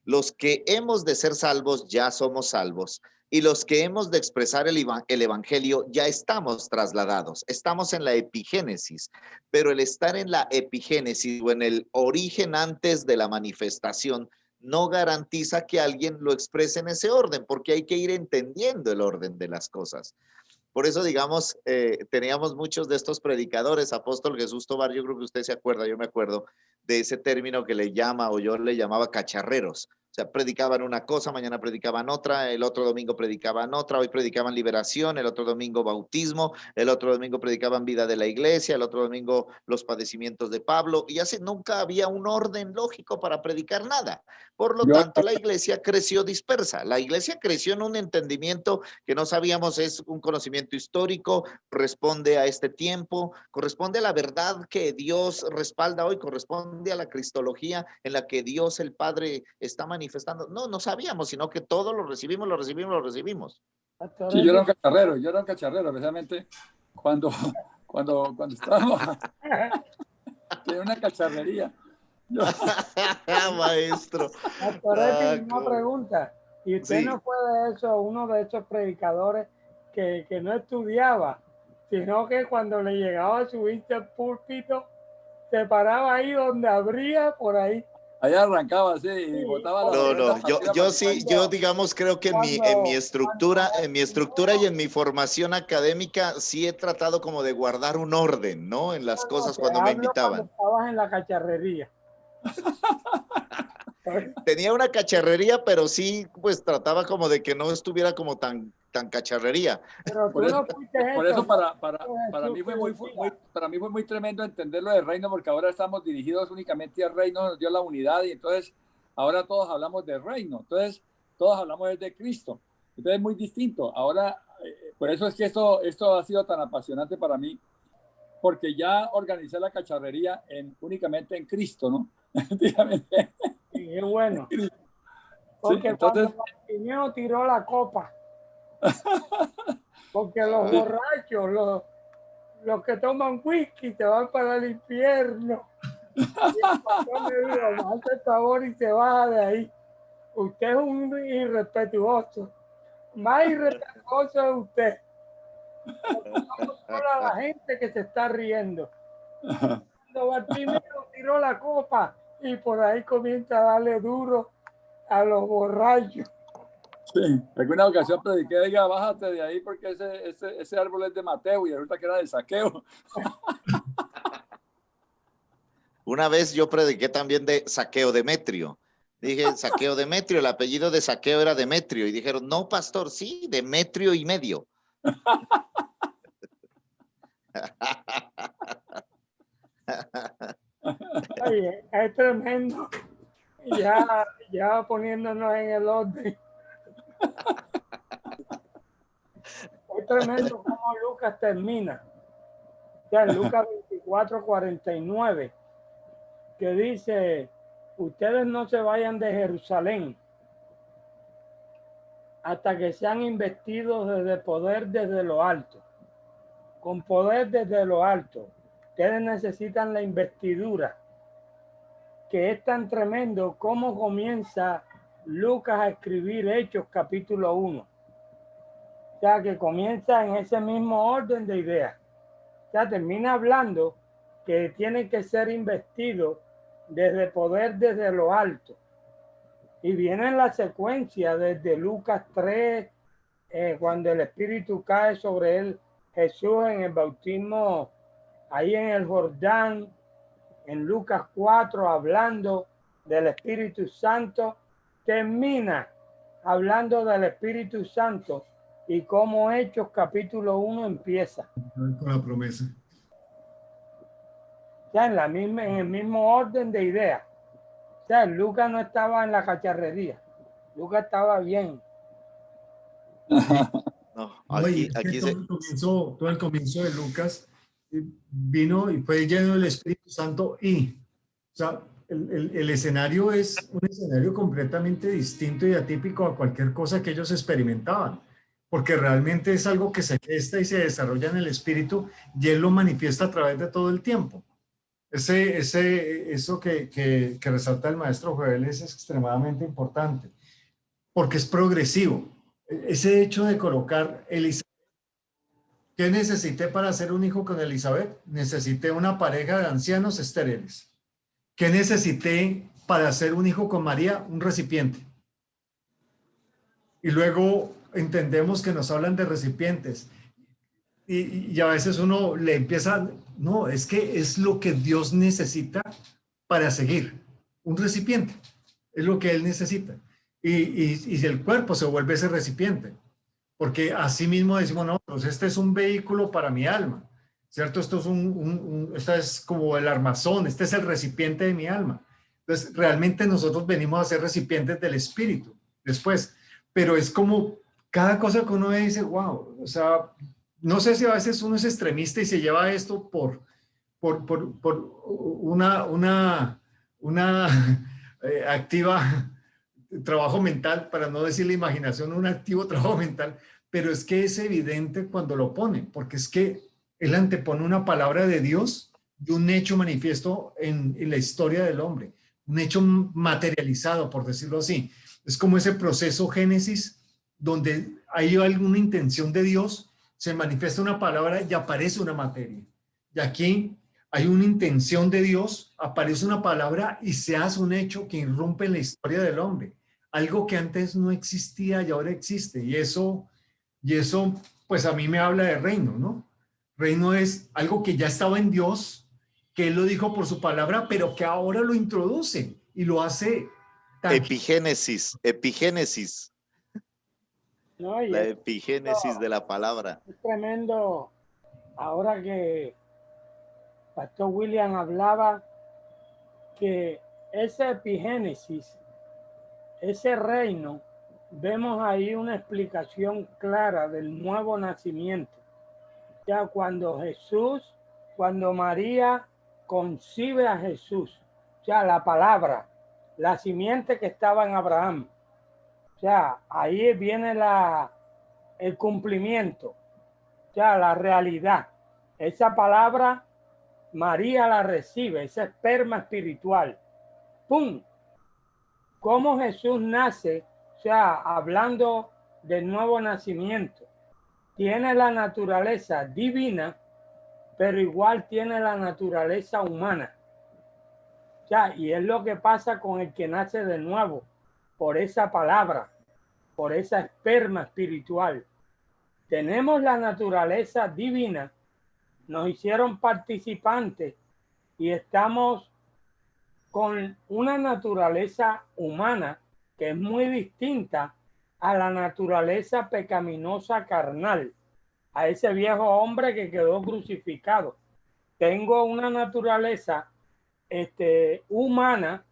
Los que hemos de ser salvos ya somos salvos y los que hemos de expresar el evangelio ya estamos trasladados. Estamos en la epigénesis, pero el estar en la epigénesis o en el origen antes de la manifestación no garantiza que alguien lo exprese en ese orden, porque hay que ir entendiendo el orden de las cosas. Por eso, digamos, teníamos muchos de estos predicadores, Apóstol Jesús Tobar, yo creo que usted se acuerda, yo me acuerdo de ese término que le llama, o yo le llamaba cacharreros. O sea, predicaban una cosa, mañana predicaban otra, el otro domingo predicaban otra, hoy predicaban liberación, el otro domingo bautismo, el otro domingo predicaban vida de la iglesia, el otro domingo los padecimientos de Pablo, y así nunca había un orden lógico para predicar nada. Por lo Yo, tanto, la iglesia creció dispersa, la iglesia creció en un entendimiento que no sabíamos, es un conocimiento histórico, corresponde a este tiempo, corresponde a la verdad que Dios respalda hoy, corresponde a la cristología en la que Dios el Padre está manifestando. No, no sabíamos, sino que todo lo recibimos, lo recibimos, lo recibimos. sí, yo era un cacharrero, precisamente cuando, cuando estábamos en una cacharrería. Yo, Maestro. Una pregunta. ¿Y usted Sí. no fue de eso, uno de esos predicadores que no estudiaba, sino que cuando le llegaba a subirse al púlpito, se paraba ahí donde abría, por ahí? ahí arrancaba así y Sí, botaba las No, orejas no, para arriba, para yo arriba. sí, yo digamos, creo que cuando en mi estructura y en mi formación académica sí he tratado como de guardar un orden, ¿no? En las no, cosas te cuando me hablo cuando invitaban. estabas en la cacharrería. Tenía una cacharrería, pero sí, pues trataba como de que no estuviera como tan cacharrería. Pero tú Por eso, no fuiste por eso, eso ¿no? para mí Jesús que fue muy, decía, para mí fue muy tremendo entender lo del reino, porque ahora estamos dirigidos únicamente al reino, nos dio la unidad y entonces ahora todos hablamos del reino, entonces todos hablamos de Cristo. Entonces es muy distinto. Ahora, por eso es que esto ha sido tan apasionante para mí, porque ya organicé la cacharrería únicamente en Cristo, ¿no? y es bueno. Sí, Porque cuando entonces, Bartimeo tiró la copa, porque los Ah, borrachos, los que toman whisky se van para el infierno. Y el pastor le dijo, hace el favor y se baja de ahí. Usted es un irrespetuoso. Más irrespetuoso es usted. No controla a la gente que se está riendo. Cuando Bartimeo tiró la copa y por ahí comienza a darle duro a los borrachos. sí, en alguna ocasión prediqué, diga, bájate de ahí porque ese árbol es de Mateo y resulta que era de Saqueo. una vez yo prediqué también de Saqueo Demetrio. Dije, Saqueo Demetrio, el apellido de Saqueo era Demetrio. Y dijeron, no, pastor, sí, Demetrio y medio. Oye, es tremendo. Ya poniéndonos en el orden. Es tremendo cómo Lucas termina. Ya en Lucas 24:49, que dice, ustedes no se vayan de Jerusalén hasta que sean investidos desde poder desde lo alto, con poder desde lo alto. Ustedes necesitan la investidura, que es tan tremendo como comienza Lucas a escribir Hechos capítulo 1. O sea, que comienza en ese mismo orden de ideas. O sea, termina hablando que tiene que ser investido desde poder desde lo alto. Y viene en la secuencia desde Lucas 3, cuando el Espíritu cae sobre él, Jesús en el bautismo, ahí en el Jordán, en Lucas 4, hablando del Espíritu Santo, termina hablando del Espíritu Santo y cómo Hechos capítulo 1 empieza. Con la promesa. O sea, en el mismo orden de ideas. O sea, Lucas no estaba en la cacharrería. Lucas estaba bien. No, No, y aquí todo el comienzo de Lucas vino y fue lleno del Espíritu Santo o sea, el escenario es un escenario completamente distinto y atípico a cualquier cosa que ellos experimentaban, porque realmente es algo que se gesta y se desarrolla en el Espíritu y Él lo manifiesta a través de todo el tiempo. Eso que resalta el maestro Joel es extremadamente importante, porque es progresivo. Ese hecho de colocar Elizabeth, ¿qué necesité para hacer un hijo con Elizabeth? Necesité una pareja de ancianos estériles. ¿Qué necesité para hacer un hijo con María? Un recipiente. Y luego entendemos que nos hablan de recipientes. Y a veces uno le empieza, no, es que es lo que Dios necesita para seguir. Un recipiente. Es lo que Él necesita. Y el cuerpo se vuelve ese recipiente. Porque así mismo decimos nosotros, este es un vehículo para mi alma, ¿cierto? Esto es como el armazón, este es el recipiente de mi alma. Entonces, realmente nosotros venimos a ser recipientes del Espíritu después, pero es como cada cosa que uno dice, wow, o sea, no sé si a veces uno es extremista y se lleva esto por una activa trabajo mental, para no decir la imaginación, un activo trabajo mental, pero es que es evidente cuando lo pone, porque es que él antepone una palabra de Dios y un hecho manifiesto en la historia del hombre, un hecho materializado, por decirlo así. Es como ese proceso Génesis, donde hay alguna intención de Dios, se manifiesta una palabra y aparece una materia. Y aquí hay una intención de Dios, aparece una palabra y se hace un hecho que irrumpe en la historia del hombre. Algo que antes no existía y ahora existe. Y eso, pues a mí me habla de reino, ¿no? Reino es algo que ya estaba en Dios, que Él lo dijo por su palabra, pero que ahora lo introduce y lo hace epigénesis. ¿No? Y La epigénesis de la palabra. es tremendo. Ahora que Pastor William hablaba que esa epigénesis, ese reino, vemos ahí una explicación clara del nuevo nacimiento. Ya cuando María concibe a Jesús, ya la palabra, la simiente que estaba en Abraham, ya ahí viene el cumplimiento, ya la realidad. Esa palabra María la recibe, ese esperma espiritual. ¡Pum! ¿Cómo Jesús nace? O sea, hablando del nuevo nacimiento, tiene la naturaleza divina, pero igual tiene la naturaleza humana. O sea, y es lo que pasa con el que nace de nuevo, por esa palabra, por esa esperma espiritual. Tenemos la naturaleza divina, nos hicieron participantes y estamos con una naturaleza humana que es muy distinta a la naturaleza pecaminosa carnal, a ese viejo hombre que quedó crucificado. Tengo una naturaleza humana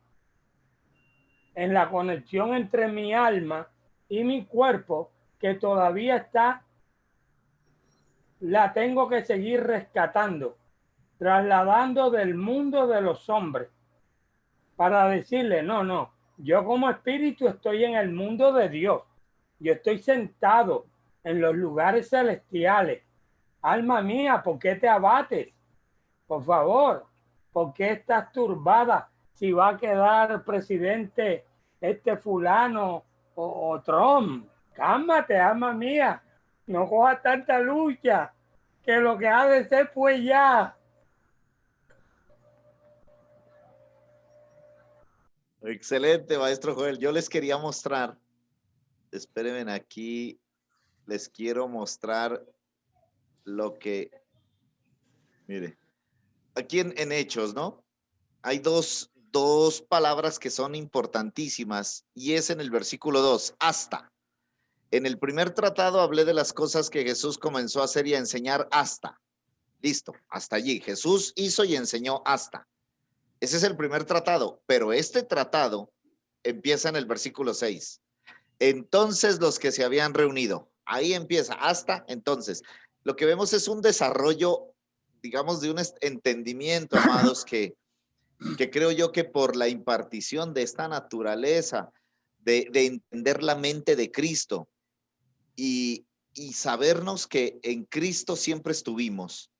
en la conexión entre mi alma y mi cuerpo que todavía la tengo que seguir rescatando, trasladando del mundo de los hombres para decirle, no, yo como espíritu estoy en el mundo de Dios, yo estoy sentado en los lugares celestiales. Alma mía, ¿por qué te abates? Por favor, ¿por qué estás turbada si va a quedar presidente este fulano o Trump? Cálmate, alma mía, no cojas tanta lucha, que lo que ha de ser fue ya. Excelente, maestro Joel. Yo les quería mostrar, espérenme aquí, les quiero mostrar lo que, mire, aquí en Hechos, ¿no? Hay dos palabras que son importantísimas y es en el versículo 2, hasta. En el primer tratado hablé de las cosas que Jesús comenzó a hacer y a enseñar hasta. Listo, hasta allí. Jesús hizo y enseñó hasta. Ese es el primer tratado, pero este tratado empieza en el versículo 6. Entonces los que se habían reunido, ahí empieza, hasta entonces. Lo que vemos es un desarrollo, digamos, de un entendimiento, amados, que creo yo que por la impartición de esta naturaleza, de entender la mente de Cristo y sabernos que en Cristo siempre estuvimos,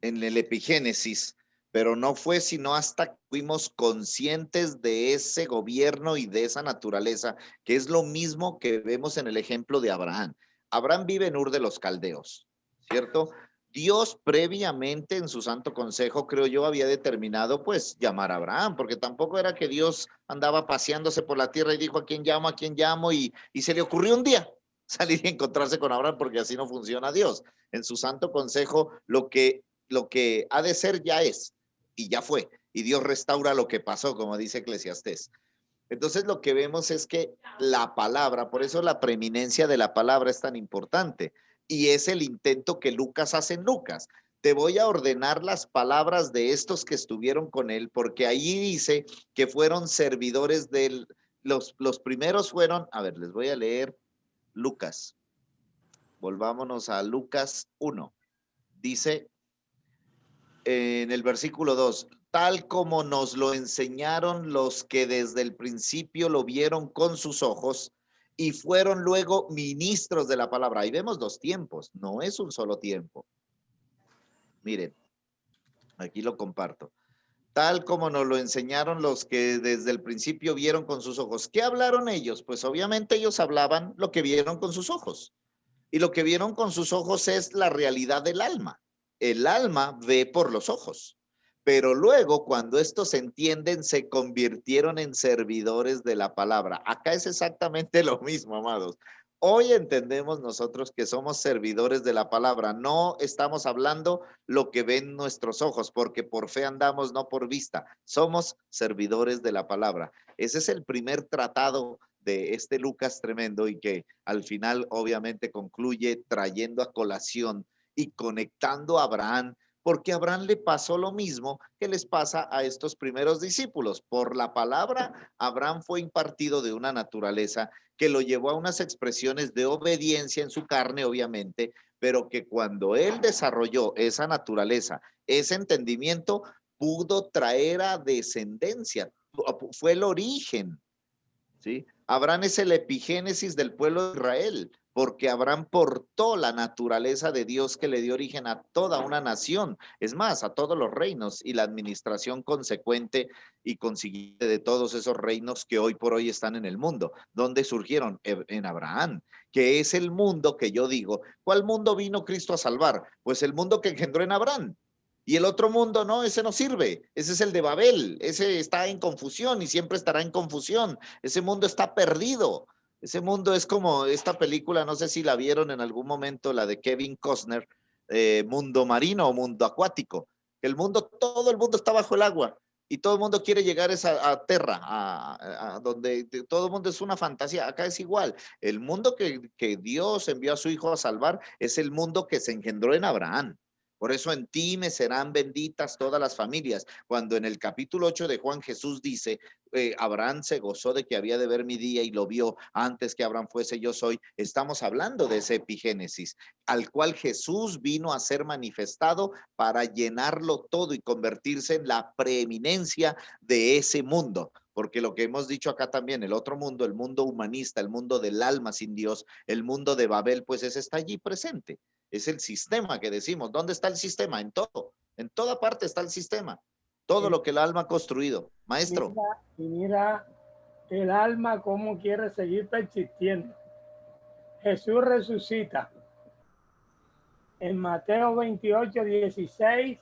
en el epigénesis, pero no fue sino hasta que fuimos conscientes de ese gobierno y de esa naturaleza, que es lo mismo que vemos en el ejemplo de Abraham. Abraham vive en Ur de los Caldeos, ¿cierto? Dios previamente en su santo consejo, creo yo, había determinado pues llamar a Abraham, porque tampoco era que Dios andaba paseándose por la tierra y dijo a quién llamo y se le ocurrió un día salir y encontrarse con Abraham, porque así no funciona Dios. En su santo consejo lo que ha de ser ya es y ya fue, y Dios restaura lo que pasó, como dice Eclesiastés. Entonces lo que vemos es que la palabra, por eso la preeminencia de la palabra es tan importante, y es el intento que Lucas hace en Lucas. Te voy a ordenar las palabras de estos que estuvieron con él, porque ahí dice que fueron servidores de los primeros fueron, a ver, les voy a leer Lucas. Volvámonos a Lucas 1. Dice en el versículo 2, tal como nos lo enseñaron los que desde el principio lo vieron con sus ojos y fueron luego ministros de la palabra. Ahí vemos dos tiempos, no es un solo tiempo. Miren, aquí lo comparto. Tal como nos lo enseñaron los que desde el principio vieron con sus ojos. ¿Qué hablaron ellos? Pues obviamente ellos hablaban lo que vieron con sus ojos. Y lo que vieron con sus ojos es la realidad del alma. El alma ve por los ojos. Pero luego, cuando estos entienden, se convirtieron en servidores de la palabra. Acá es exactamente lo mismo, amados. Hoy entendemos nosotros que somos servidores de la palabra. No estamos hablando lo que ven nuestros ojos, porque por fe andamos, no por vista. Somos servidores de la palabra. Ese es el primer tratado de este Lucas tremendo y que al final obviamente concluye trayendo a colación y conectando a Abraham, porque a Abraham le pasó lo mismo que les pasa a estos primeros discípulos. Por la palabra, Abraham fue impartido de una naturaleza que lo llevó a unas expresiones de obediencia en su carne, obviamente, pero que cuando él desarrolló esa naturaleza, ese entendimiento, pudo traer a descendencia, fue el origen, ¿sí? Abraham es el epigénesis del pueblo de Israel, porque Abraham portó la naturaleza de Dios que le dio origen a toda una nación, es más, a todos los reinos y la administración consecuente y consiguiente de todos esos reinos que hoy por hoy están en el mundo. ¿Dónde surgieron? En Abraham, que es el mundo que yo digo. ¿Cuál mundo vino Cristo a salvar? Pues el mundo que engendró en Abraham. Y el otro mundo, no, ese no sirve. Ese es el de Babel. Ese está en confusión y siempre estará en confusión. Ese mundo está perdido. Ese mundo es como esta película, no sé si la vieron en algún momento, la de Kevin Costner, Mundo Marino o Mundo Acuático. El mundo, todo el mundo está bajo el agua y todo el mundo quiere llegar a tierra, a donde todo el mundo es una fantasía. Acá es igual. El mundo que Dios envió a su hijo a salvar es el mundo que se engendró en Abraham. Por eso en ti me serán benditas todas las familias. Cuando en el capítulo 8 de Juan Jesús dice, Abraham se gozó de que había de ver mi día y lo vio antes que Abraham fuese yo soy, estamos hablando de ese epigénesis, al cual Jesús vino a ser manifestado para llenarlo todo y convertirse en la preeminencia de ese mundo. Porque lo que hemos dicho acá también, el otro mundo, el mundo humanista, el mundo del alma sin Dios, el mundo de Babel, pues ese está allí presente. Es el sistema que decimos. ¿Dónde está el sistema? En todo. En toda parte está el sistema. Todo lo que el alma ha construido. Maestro. Mira el alma cómo quiere seguir persistiendo. Jesús resucita. En Mateo 28, 16,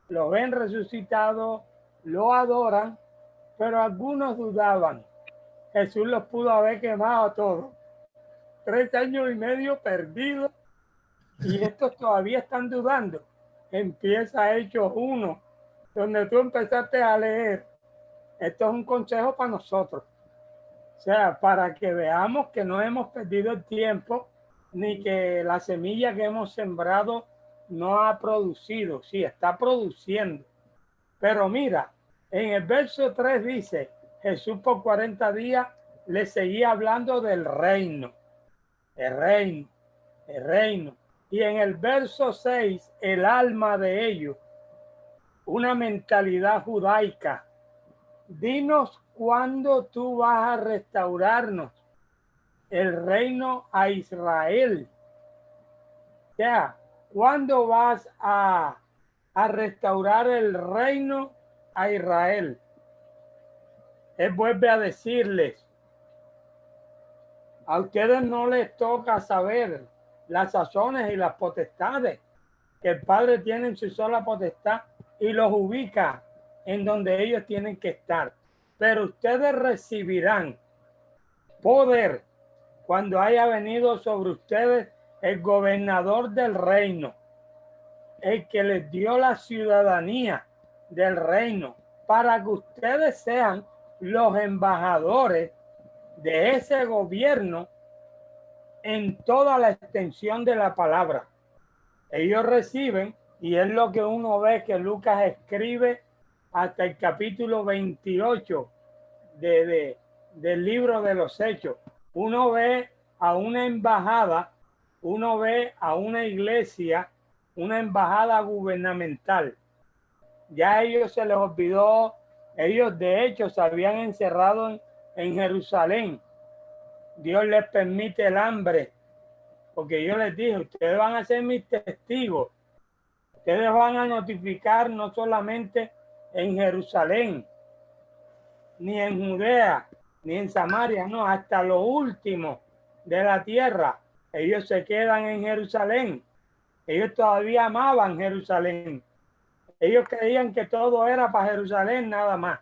lo ven resucitado, lo adoran, pero algunos dudaban. Jesús los pudo haber quemado a todos. 3 años y medio perdidos y estos todavía están dudando. Empieza Hechos 1, donde tú empezaste a leer. Esto es un consejo para nosotros. O sea, para que veamos que no hemos perdido el tiempo, ni que la semilla que hemos sembrado no ha producido. Sí, está produciendo. Pero mira, en el verso 3 dice, Jesús por 40 días le seguía hablando del reino. El reino, el reino. Y en el verso 6, el alma de ellos, una mentalidad judaica. Dinos cuándo tú vas a restaurarnos el reino a Israel. O sea, ¿cuándo vas a restaurar el reino a Israel? Él vuelve a decirles, a ustedes no les toca saber las sazones y las potestades que el Padre tiene en su sola potestad y los ubica en donde ellos tienen que estar. Pero ustedes recibirán poder cuando haya venido sobre ustedes el gobernador del reino, el que les dio la ciudadanía del reino, para que ustedes sean los embajadores de ese gobierno en toda la extensión de la palabra. Ellos reciben, y es lo que uno ve que Lucas escribe hasta el capítulo 28 del libro de los Hechos. Uno ve a una embajada, uno ve a una iglesia, una embajada gubernamental. Ya a ellos se les olvidó, ellos de hecho se habían encerrado en Jerusalén. Dios les permite el hambre, porque yo les dije, ustedes van a ser mis testigos. Ustedes van a notificar no solamente en Jerusalén, ni en Judea, ni en Samaria, no, hasta lo último de la tierra. Ellos se quedan en Jerusalén. Ellos todavía amaban Jerusalén. Ellos creían que todo era para Jerusalén nada más.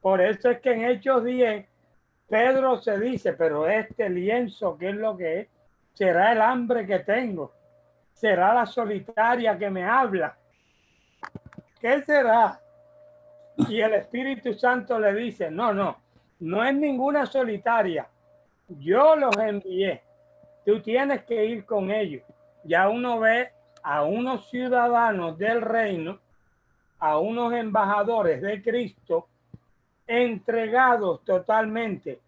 Por eso es que en Hechos 10, Pedro se dice, pero este lienzo, ¿qué es lo que es? ¿Será el hambre que tengo? ¿Será la solitaria que me habla? ¿Qué será? Y el Espíritu Santo le dice, no es ninguna solitaria. Yo los envié. Tú tienes que ir con ellos. Ya uno ve a unos ciudadanos del reino, a unos embajadores de Cristo, entregados totalmente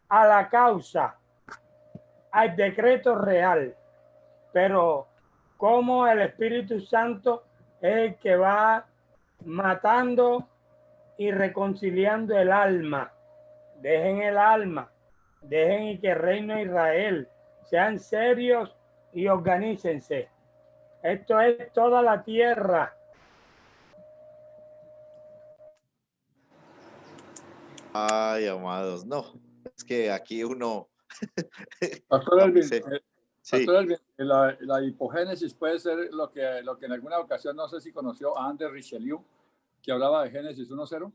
a la causa, al decreto real. Pero como el Espíritu Santo es el que va matando y reconciliando el alma. Dejen el alma, dejen y que el reino de Israel. Sean serios y organícense. Esto es toda la tierra. Ay, amados, no, es que aquí uno... Pastor Elvin, Sí. Pastor Elvin, la hipogénesis puede ser lo que en alguna ocasión, no sé si conoció a André Richelieu, que hablaba de Génesis 1:0.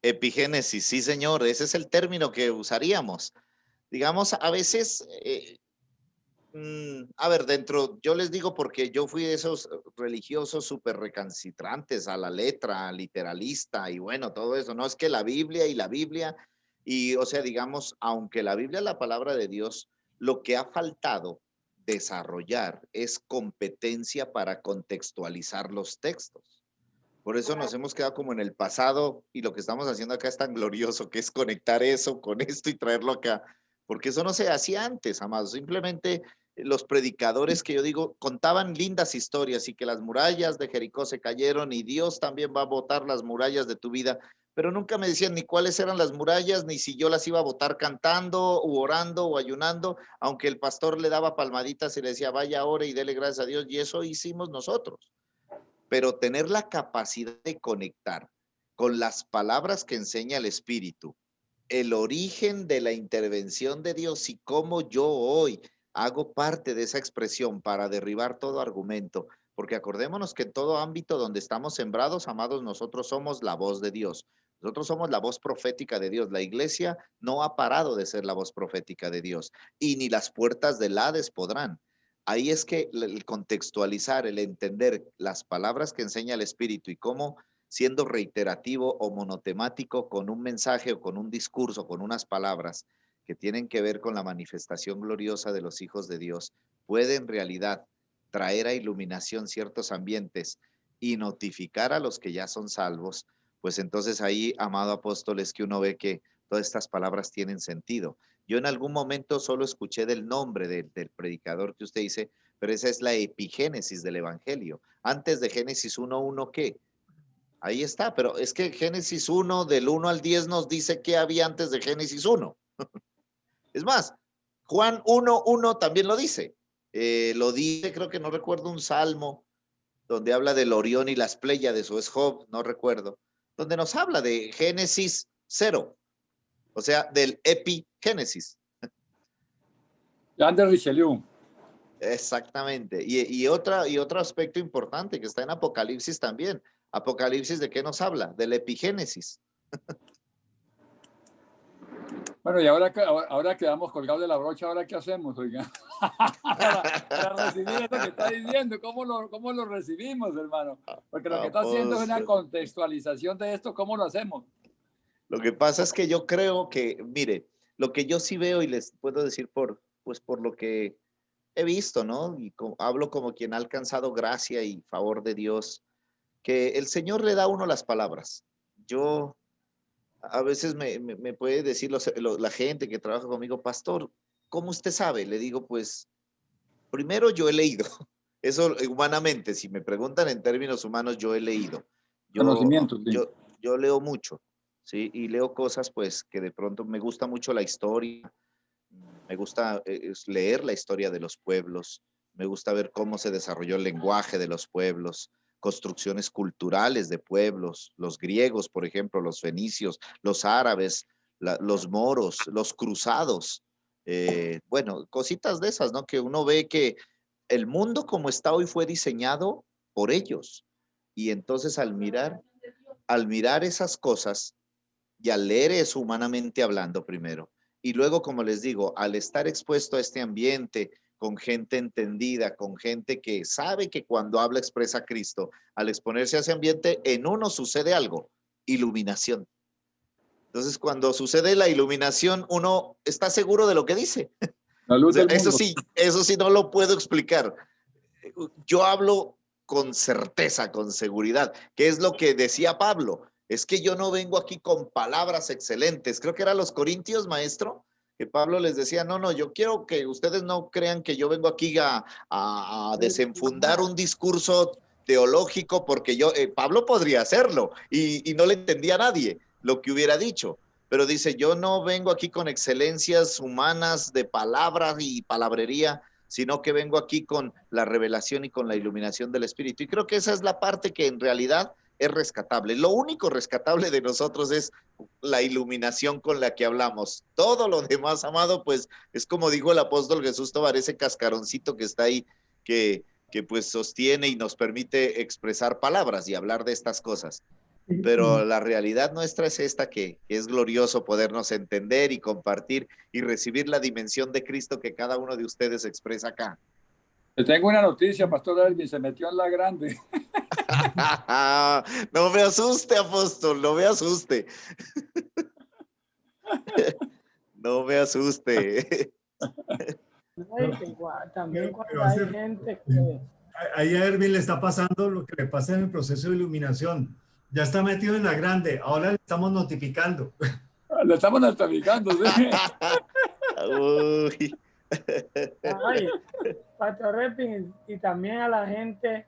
Epigénesis, sí, señor, ese es el término que usaríamos. Digamos, a veces, a ver, yo les digo porque yo fui de esos religiosos súper recalcitrantes a la letra, literalista y bueno, todo eso, no es que la Biblia, y o sea, digamos, aunque la Biblia es la palabra de Dios, lo que ha faltado desarrollar es competencia para contextualizar los textos. Por eso nos hemos quedado como en el pasado y lo que estamos haciendo acá es tan glorioso, que es conectar eso con esto y traerlo acá, porque eso no se hacía antes, amados. Simplemente los predicadores que yo digo contaban lindas historias y que las murallas de Jericó se cayeron y Dios también va a botar las murallas de tu vida, pero nunca me decían ni cuáles eran las murallas, ni si yo las iba a botar cantando u orando o ayunando, aunque el pastor le daba palmaditas y le decía vaya, ore y dele gracias a Dios, y eso hicimos nosotros. pero tener la capacidad de conectar con las palabras que enseña el Espíritu, el origen de la intervención de Dios y cómo yo hoy hago parte de esa expresión para derribar todo argumento, porque acordémonos que en todo ámbito donde estamos sembrados, amados, nosotros somos la voz de Dios. Nosotros somos la voz profética de Dios. La iglesia no ha parado de ser la voz profética de Dios y ni las puertas del Hades podrán. Ahí es que el contextualizar, el entender las palabras que enseña el Espíritu y cómo siendo reiterativo o monotemático con un mensaje o con un discurso, con unas palabras que tienen que ver con la manifestación gloriosa de los hijos de Dios, puede en realidad traer a iluminación ciertos ambientes y notificar a los que ya son salvos, pues entonces ahí, amado apóstol, es que uno ve que todas estas palabras tienen sentido. Yo en algún momento solo escuché del nombre del predicador que usted dice, pero esa es la epigénesis del evangelio. Antes de Génesis 1:1, ¿qué? Ahí está, pero es que Génesis 1, del 1 al 10, nos dice qué había antes de Génesis 1. Es más, Juan 1:1 también lo dice. Lo dice, creo que no recuerdo un salmo donde habla del Orión y las Pléyades, o es Job, no recuerdo, donde nos habla de Génesis 0, o sea, del epigénesis. Jean de Richelieu. Exactamente. Y otro aspecto importante que está en Apocalipsis también. Apocalipsis, ¿de qué nos habla? Del epigénesis. Bueno, y ahora quedamos colgados de la brocha, ¿ahora qué hacemos, oiga? para recibir esto que está diciendo, ¿cómo lo recibimos, hermano? Porque lo que está haciendo es una contextualización de esto, ¿cómo lo hacemos? Lo que pasa es que yo creo que, mire, lo que yo sí veo y les puedo decir pues por lo que he visto, ¿no? Y hablo como quien ha alcanzado gracia y favor de Dios, que el Señor le da a uno las palabras. Yo, a veces me puede decir la gente que trabaja conmigo, pastor, ¿cómo usted sabe? Le digo, pues, primero yo he leído. Eso humanamente, si me preguntan en términos humanos, yo he leído. Conocimiento, sí. Yo leo mucho, ¿sí? Y leo cosas, pues, que de pronto me gusta mucho la historia, me gusta leer la historia de los pueblos, me gusta ver cómo se desarrolló el lenguaje de los pueblos, construcciones culturales de pueblos, los griegos, por ejemplo, los fenicios, los árabes, los moros, los cruzados. Bueno, cositas de esas, ¿no? Que uno ve que el mundo como está hoy fue diseñado por ellos. Y entonces al mirar esas cosas y al leer eso humanamente hablando primero, y luego, como les digo, al estar expuesto a este ambiente con gente entendida, con gente que sabe que cuando habla expresa a Cristo, al exponerse a ese ambiente, en uno sucede algo, iluminación. Entonces, cuando sucede la iluminación, uno está seguro de lo que dice. La luz O sea, del mundo. eso sí no lo puedo explicar. Yo hablo con certeza, con seguridad, que es lo que decía Pablo. Es que yo no vengo aquí con palabras excelentes. Creo que eran los Corintios, maestro, que Pablo les decía, no, yo quiero que ustedes no crean que yo vengo aquí a desenfundar un discurso teológico, porque Pablo podría hacerlo y no le entendía a nadie lo que hubiera dicho. Pero dice, yo no vengo aquí con excelencias humanas de palabras y palabrería, sino que vengo aquí con la revelación y con la iluminación del Espíritu. Y creo que esa es la parte que en realidad es rescatable. Lo único rescatable de nosotros es la iluminación con la que hablamos. Todo lo demás, amado, pues es como dijo el apóstol Jesús Tobar, ese cascaroncito que está ahí, que pues sostiene y nos permite expresar palabras y hablar de estas cosas. Pero la realidad nuestra es esta, que es glorioso podernos entender y compartir y recibir la dimensión de Cristo que cada uno de ustedes expresa acá. Le tengo una noticia, Pastor Elvin, se metió en la grande. No me asuste, apóstol, no me asuste. No me asuste. También cuando hay gente que... Ahí a Erwin le está pasando lo que le pasa en el proceso de iluminación. Ya está metido en la grande, ahora le estamos notificando. Le estamos notificando, sí. Uy. Ay, Pastor Repin, y también a la gente,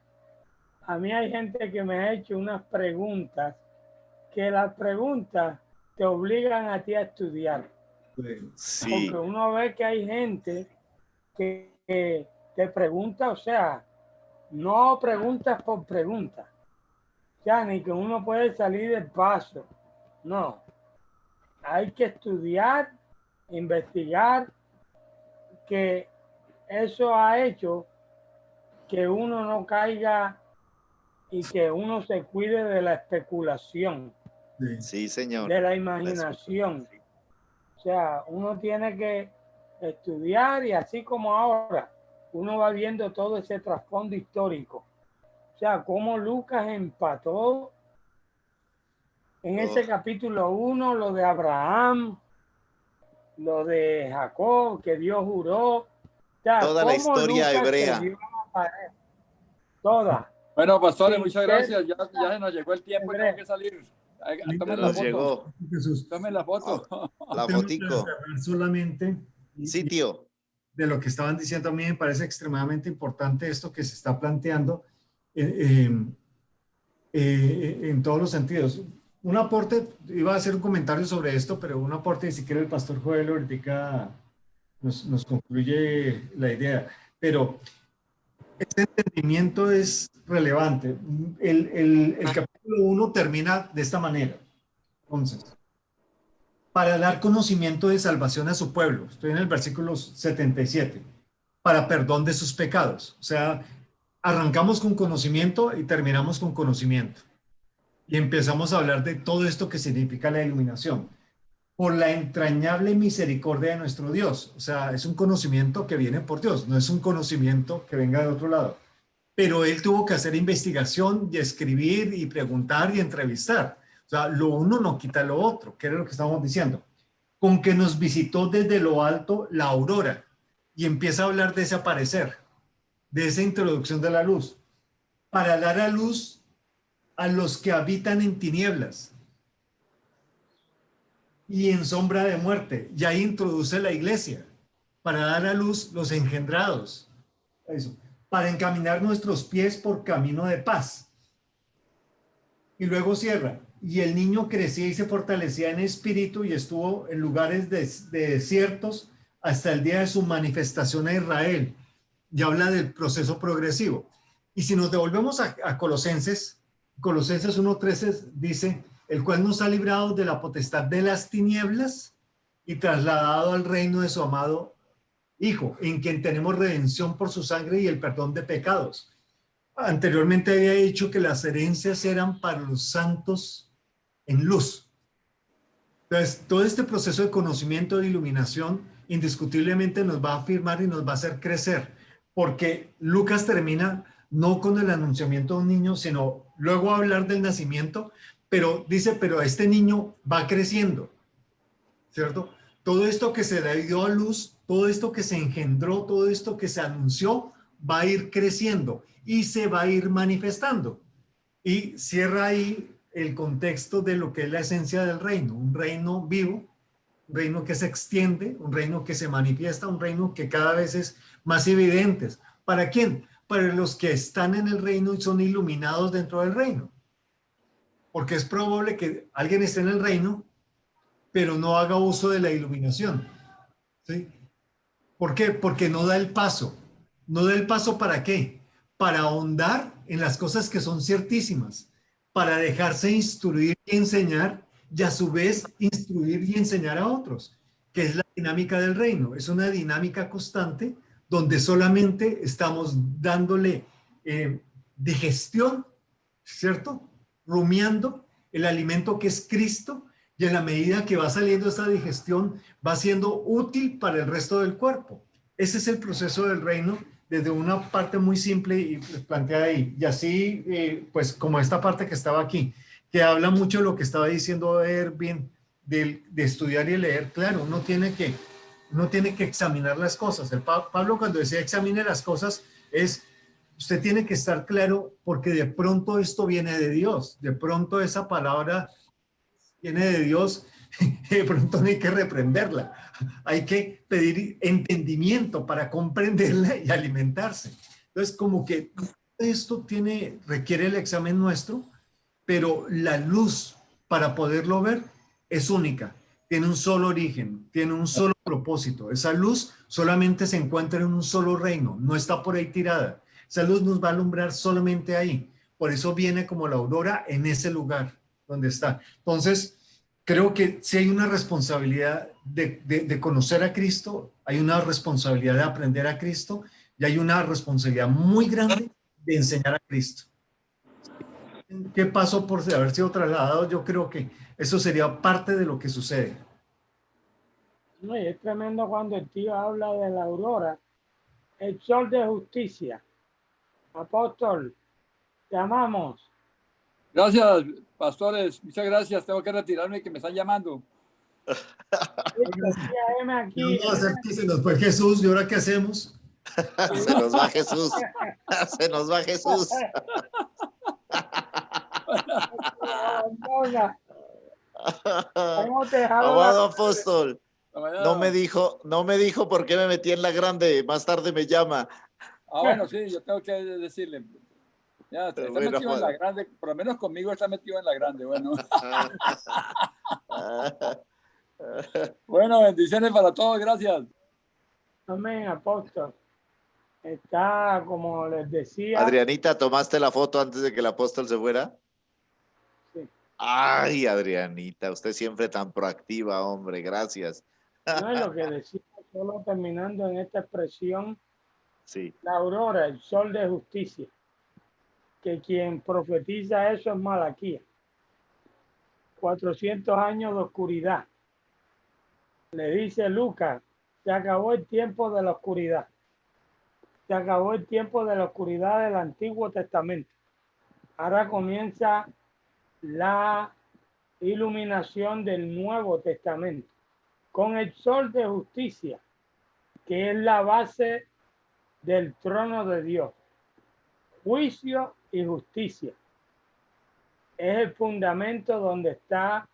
a mí hay gente que me ha hecho unas preguntas, que las preguntas te obligan a ti a estudiar. Sí. Porque uno ve que hay gente que te pregunta, o sea, no preguntas por preguntas, sea, ni que uno puede salir del paso. No. Hay que estudiar, investigar, que eso ha hecho que uno no caiga y que uno se cuide de la especulación, Sí, señor. de la imaginación. O sea, uno tiene que estudiar y así como ahora, uno va viendo todo ese trasfondo histórico. O sea, cómo Lucas empató en ese capítulo 1, lo de Abraham, lo de Jacob, que Dios juró. O sea, toda la cómo historia Lucas hebrea. se dio a pared. Toda. Bueno, pastores, Sí, muchas gracias. Ya se nos llegó el tiempo y Andrés. tengo que salir. Tomen Se la nos foto. llegó Jesús. Tomen la foto. la Tengo fotico. para cerrar solamente Sí, tío. de lo que estaban diciendo. A mí me parece extremadamente importante esto que se está planteando en todos los sentidos. Un aporte, iba a hacer un comentario sobre esto, pero un aporte, si quiere el pastor Joel ahorita nos concluye la idea. Pero este entendimiento es relevante. El capítulo 1 termina de esta manera. Entonces, para dar conocimiento de salvación a su pueblo, estoy en el versículo 77, para perdón de sus pecados. O sea, arrancamos con conocimiento y terminamos con conocimiento. Y empezamos a hablar de todo esto que significa la iluminación. Por la entrañable misericordia de nuestro Dios. O sea, es un conocimiento que viene por Dios, no es un conocimiento que venga de otro lado. Pero él tuvo que hacer investigación y escribir y preguntar y entrevistar. O sea, lo uno no quita lo otro, que era lo que estábamos diciendo. Con que nos visitó desde lo alto la aurora y empieza a hablar de ese aparecer, de esa introducción de la luz, para dar a luz a los que habitan en tinieblas y en sombra de muerte. Y ahí introduce la iglesia, para dar a luz los engendrados. Eso. Para encaminar nuestros pies por camino de paz. Y luego cierra. Y el niño crecía y se fortalecía en espíritu y estuvo en lugares de desiertos hasta el día de su manifestación a Israel. Y habla del proceso progresivo. Y si nos devolvemos a Colosenses 1:13 dice, el cual nos ha librado de la potestad de las tinieblas y trasladado al reino de su amado Hijo, en quien tenemos redención por su sangre y el perdón de pecados. Anteriormente había dicho que las herencias eran para los santos en luz. Entonces, todo este proceso de conocimiento e iluminación indiscutiblemente nos va a afirmar y nos va a hacer crecer, porque Lucas termina no con el anunciamiento de un niño, sino luego a hablar del nacimiento, pero dice, pero este niño va creciendo, ¿cierto? Todo esto que se dio a luz, todo esto que se engendró, todo esto que se anunció, va a ir creciendo y se va a ir manifestando. Y cierra ahí el contexto de lo que es la esencia del reino, un reino vivo, un reino que se extiende, un reino que se manifiesta, un reino que cada vez es más evidente. ¿Para quién? Para los que están en el reino y son iluminados dentro del reino. Porque es probable que alguien esté en el reino, pero no haga uso de la iluminación. ¿Sí? ¿Por qué? Porque no da el paso. ¿No da el paso para qué? Para ahondar en las cosas que son ciertísimas, para dejarse instruir y enseñar, y a su vez instruir y enseñar a otros, que es la dinámica del reino. Es una dinámica constante donde solamente estamos dándole digestión, ¿cierto? Rumiando el alimento que es Cristo, y en la medida que va saliendo esa digestión, va siendo útil para el resto del cuerpo. Ese es el proceso del reino desde una parte muy simple y planteada ahí. Y así, pues como esta parte que estaba aquí, que habla mucho de lo que estaba diciendo Erwin, de estudiar y leer. Claro, uno tiene que examinar las cosas. Pablo cuando decía examine las cosas, usted tiene que estar claro porque de pronto esto viene de Dios. De pronto esa palabra viene de Dios, de pronto no hay que reprenderla, hay que pedir entendimiento para comprenderla y alimentarse. Entonces, como que esto requiere el examen nuestro, pero la luz para poderlo ver es única, tiene un solo origen, tiene un solo propósito. Esa luz solamente se encuentra en un solo reino, no está por ahí tirada. Esa luz nos va a alumbrar solamente ahí, por eso viene como la aurora en ese lugar donde está. Entonces, creo que si hay una responsabilidad de conocer a Cristo, hay una responsabilidad de aprender a Cristo y hay una responsabilidad muy grande de enseñar a Cristo. ¿Qué pasó por haber sido trasladado? Yo creo que eso sería parte de lo que sucede. No, y es tremendo cuando el tío habla de la aurora, el sol de justicia. Apóstol, te amamos. Gracias, pastores. Muchas gracias. Tengo que retirarme que me están llamando. Aquí. Vamos a hacer que se nos fue Jesús, ¿y ahora qué hacemos? Se nos va Jesús. Se nos va Jesús. Amado apóstol, no me dijo por qué me metí en la grande. Más tarde me llama. Ah, bueno, sí, yo tengo que decirle. Ya, está bueno, metido en la grande, por lo menos conmigo está metido en la grande, bueno. Bueno, bendiciones para todos, gracias. Amén, apóstol. Está, como les decía. Adrianita, ¿tomaste la foto antes de que el apóstol se fuera? Sí. Ay, Adrianita, usted siempre tan proactiva, hombre, gracias. No es lo que decía, solo terminando en esta expresión. Sí. La aurora, el sol de justicia. Que quien profetiza eso es Malaquías. 400 años de oscuridad. Le dice Lucas, se acabó el tiempo de la oscuridad. Se acabó el tiempo de la oscuridad del Antiguo Testamento. Ahora comienza la iluminación del Nuevo Testamento con el sol de justicia, que es la base del trono de Dios. Juicio y justicia. Es el fundamento donde está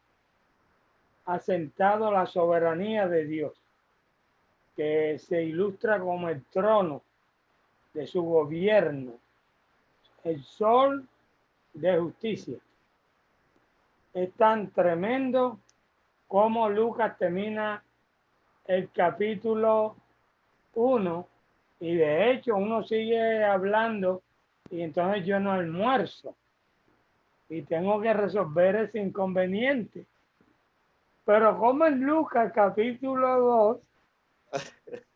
asentado la soberanía de Dios, que se ilustra como el trono de su gobierno, el sol de justicia. Es tan tremendo como Lucas termina el capítulo 1 y de hecho uno sigue hablando y entonces yo no almuerzo y tengo que resolver ese inconveniente. Pero como en Lucas capítulo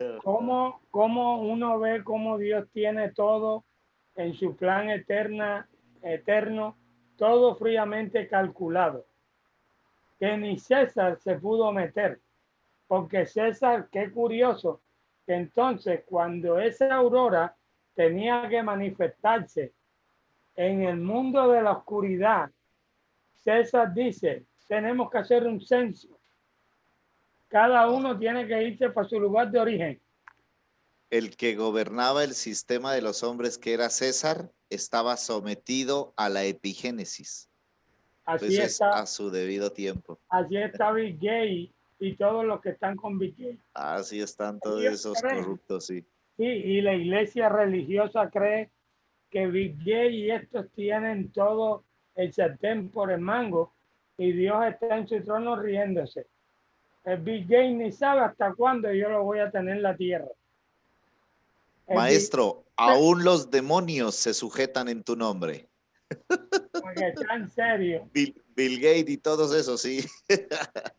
2, cómo uno ve cómo Dios tiene todo en su plan eterno, todo fríamente calculado, que ni César se pudo meter, porque César, qué curioso, que entonces cuando esa aurora tenía que manifestarse en el mundo de la oscuridad, César dice, tenemos que hacer un censo. Cada uno tiene que irse para su lugar de origen. El que gobernaba el sistema de los hombres, que era César, estaba sometido a la epigénesis. Así Pues está, a su debido tiempo. así está Bill Gates y todos los que están con Bill Gates. Así están todos esos corruptos, sí. Sí, y la iglesia religiosa cree que Bill Gates y estos tienen todo el sartén por el mango y Dios está en su trono riéndose. El Bill Gates ni sabe hasta cuándo yo lo voy a tener en la tierra. Maestro, aún los demonios se sujetan en tu nombre. Porque está en serio. Bill Gates y todos esos, sí.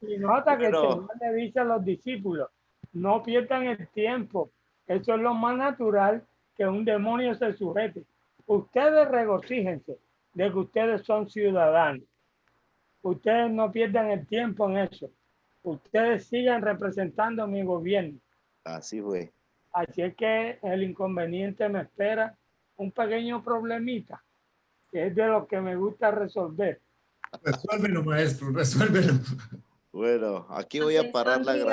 Y nota que el Señor le dice a los discípulos, no pierdan el tiempo. Eso es lo más natural, que un demonio se sujete. Ustedes regocíjense de que ustedes son ciudadanos. Ustedes no pierdan el tiempo en eso. Ustedes sigan representando mi gobierno. Así fue. Así es que el inconveniente me espera un pequeño problemita, que es de lo que me gusta resolver. Resuélvelo, maestro, resuélvelo. Bueno, aquí voy a parar la grabación.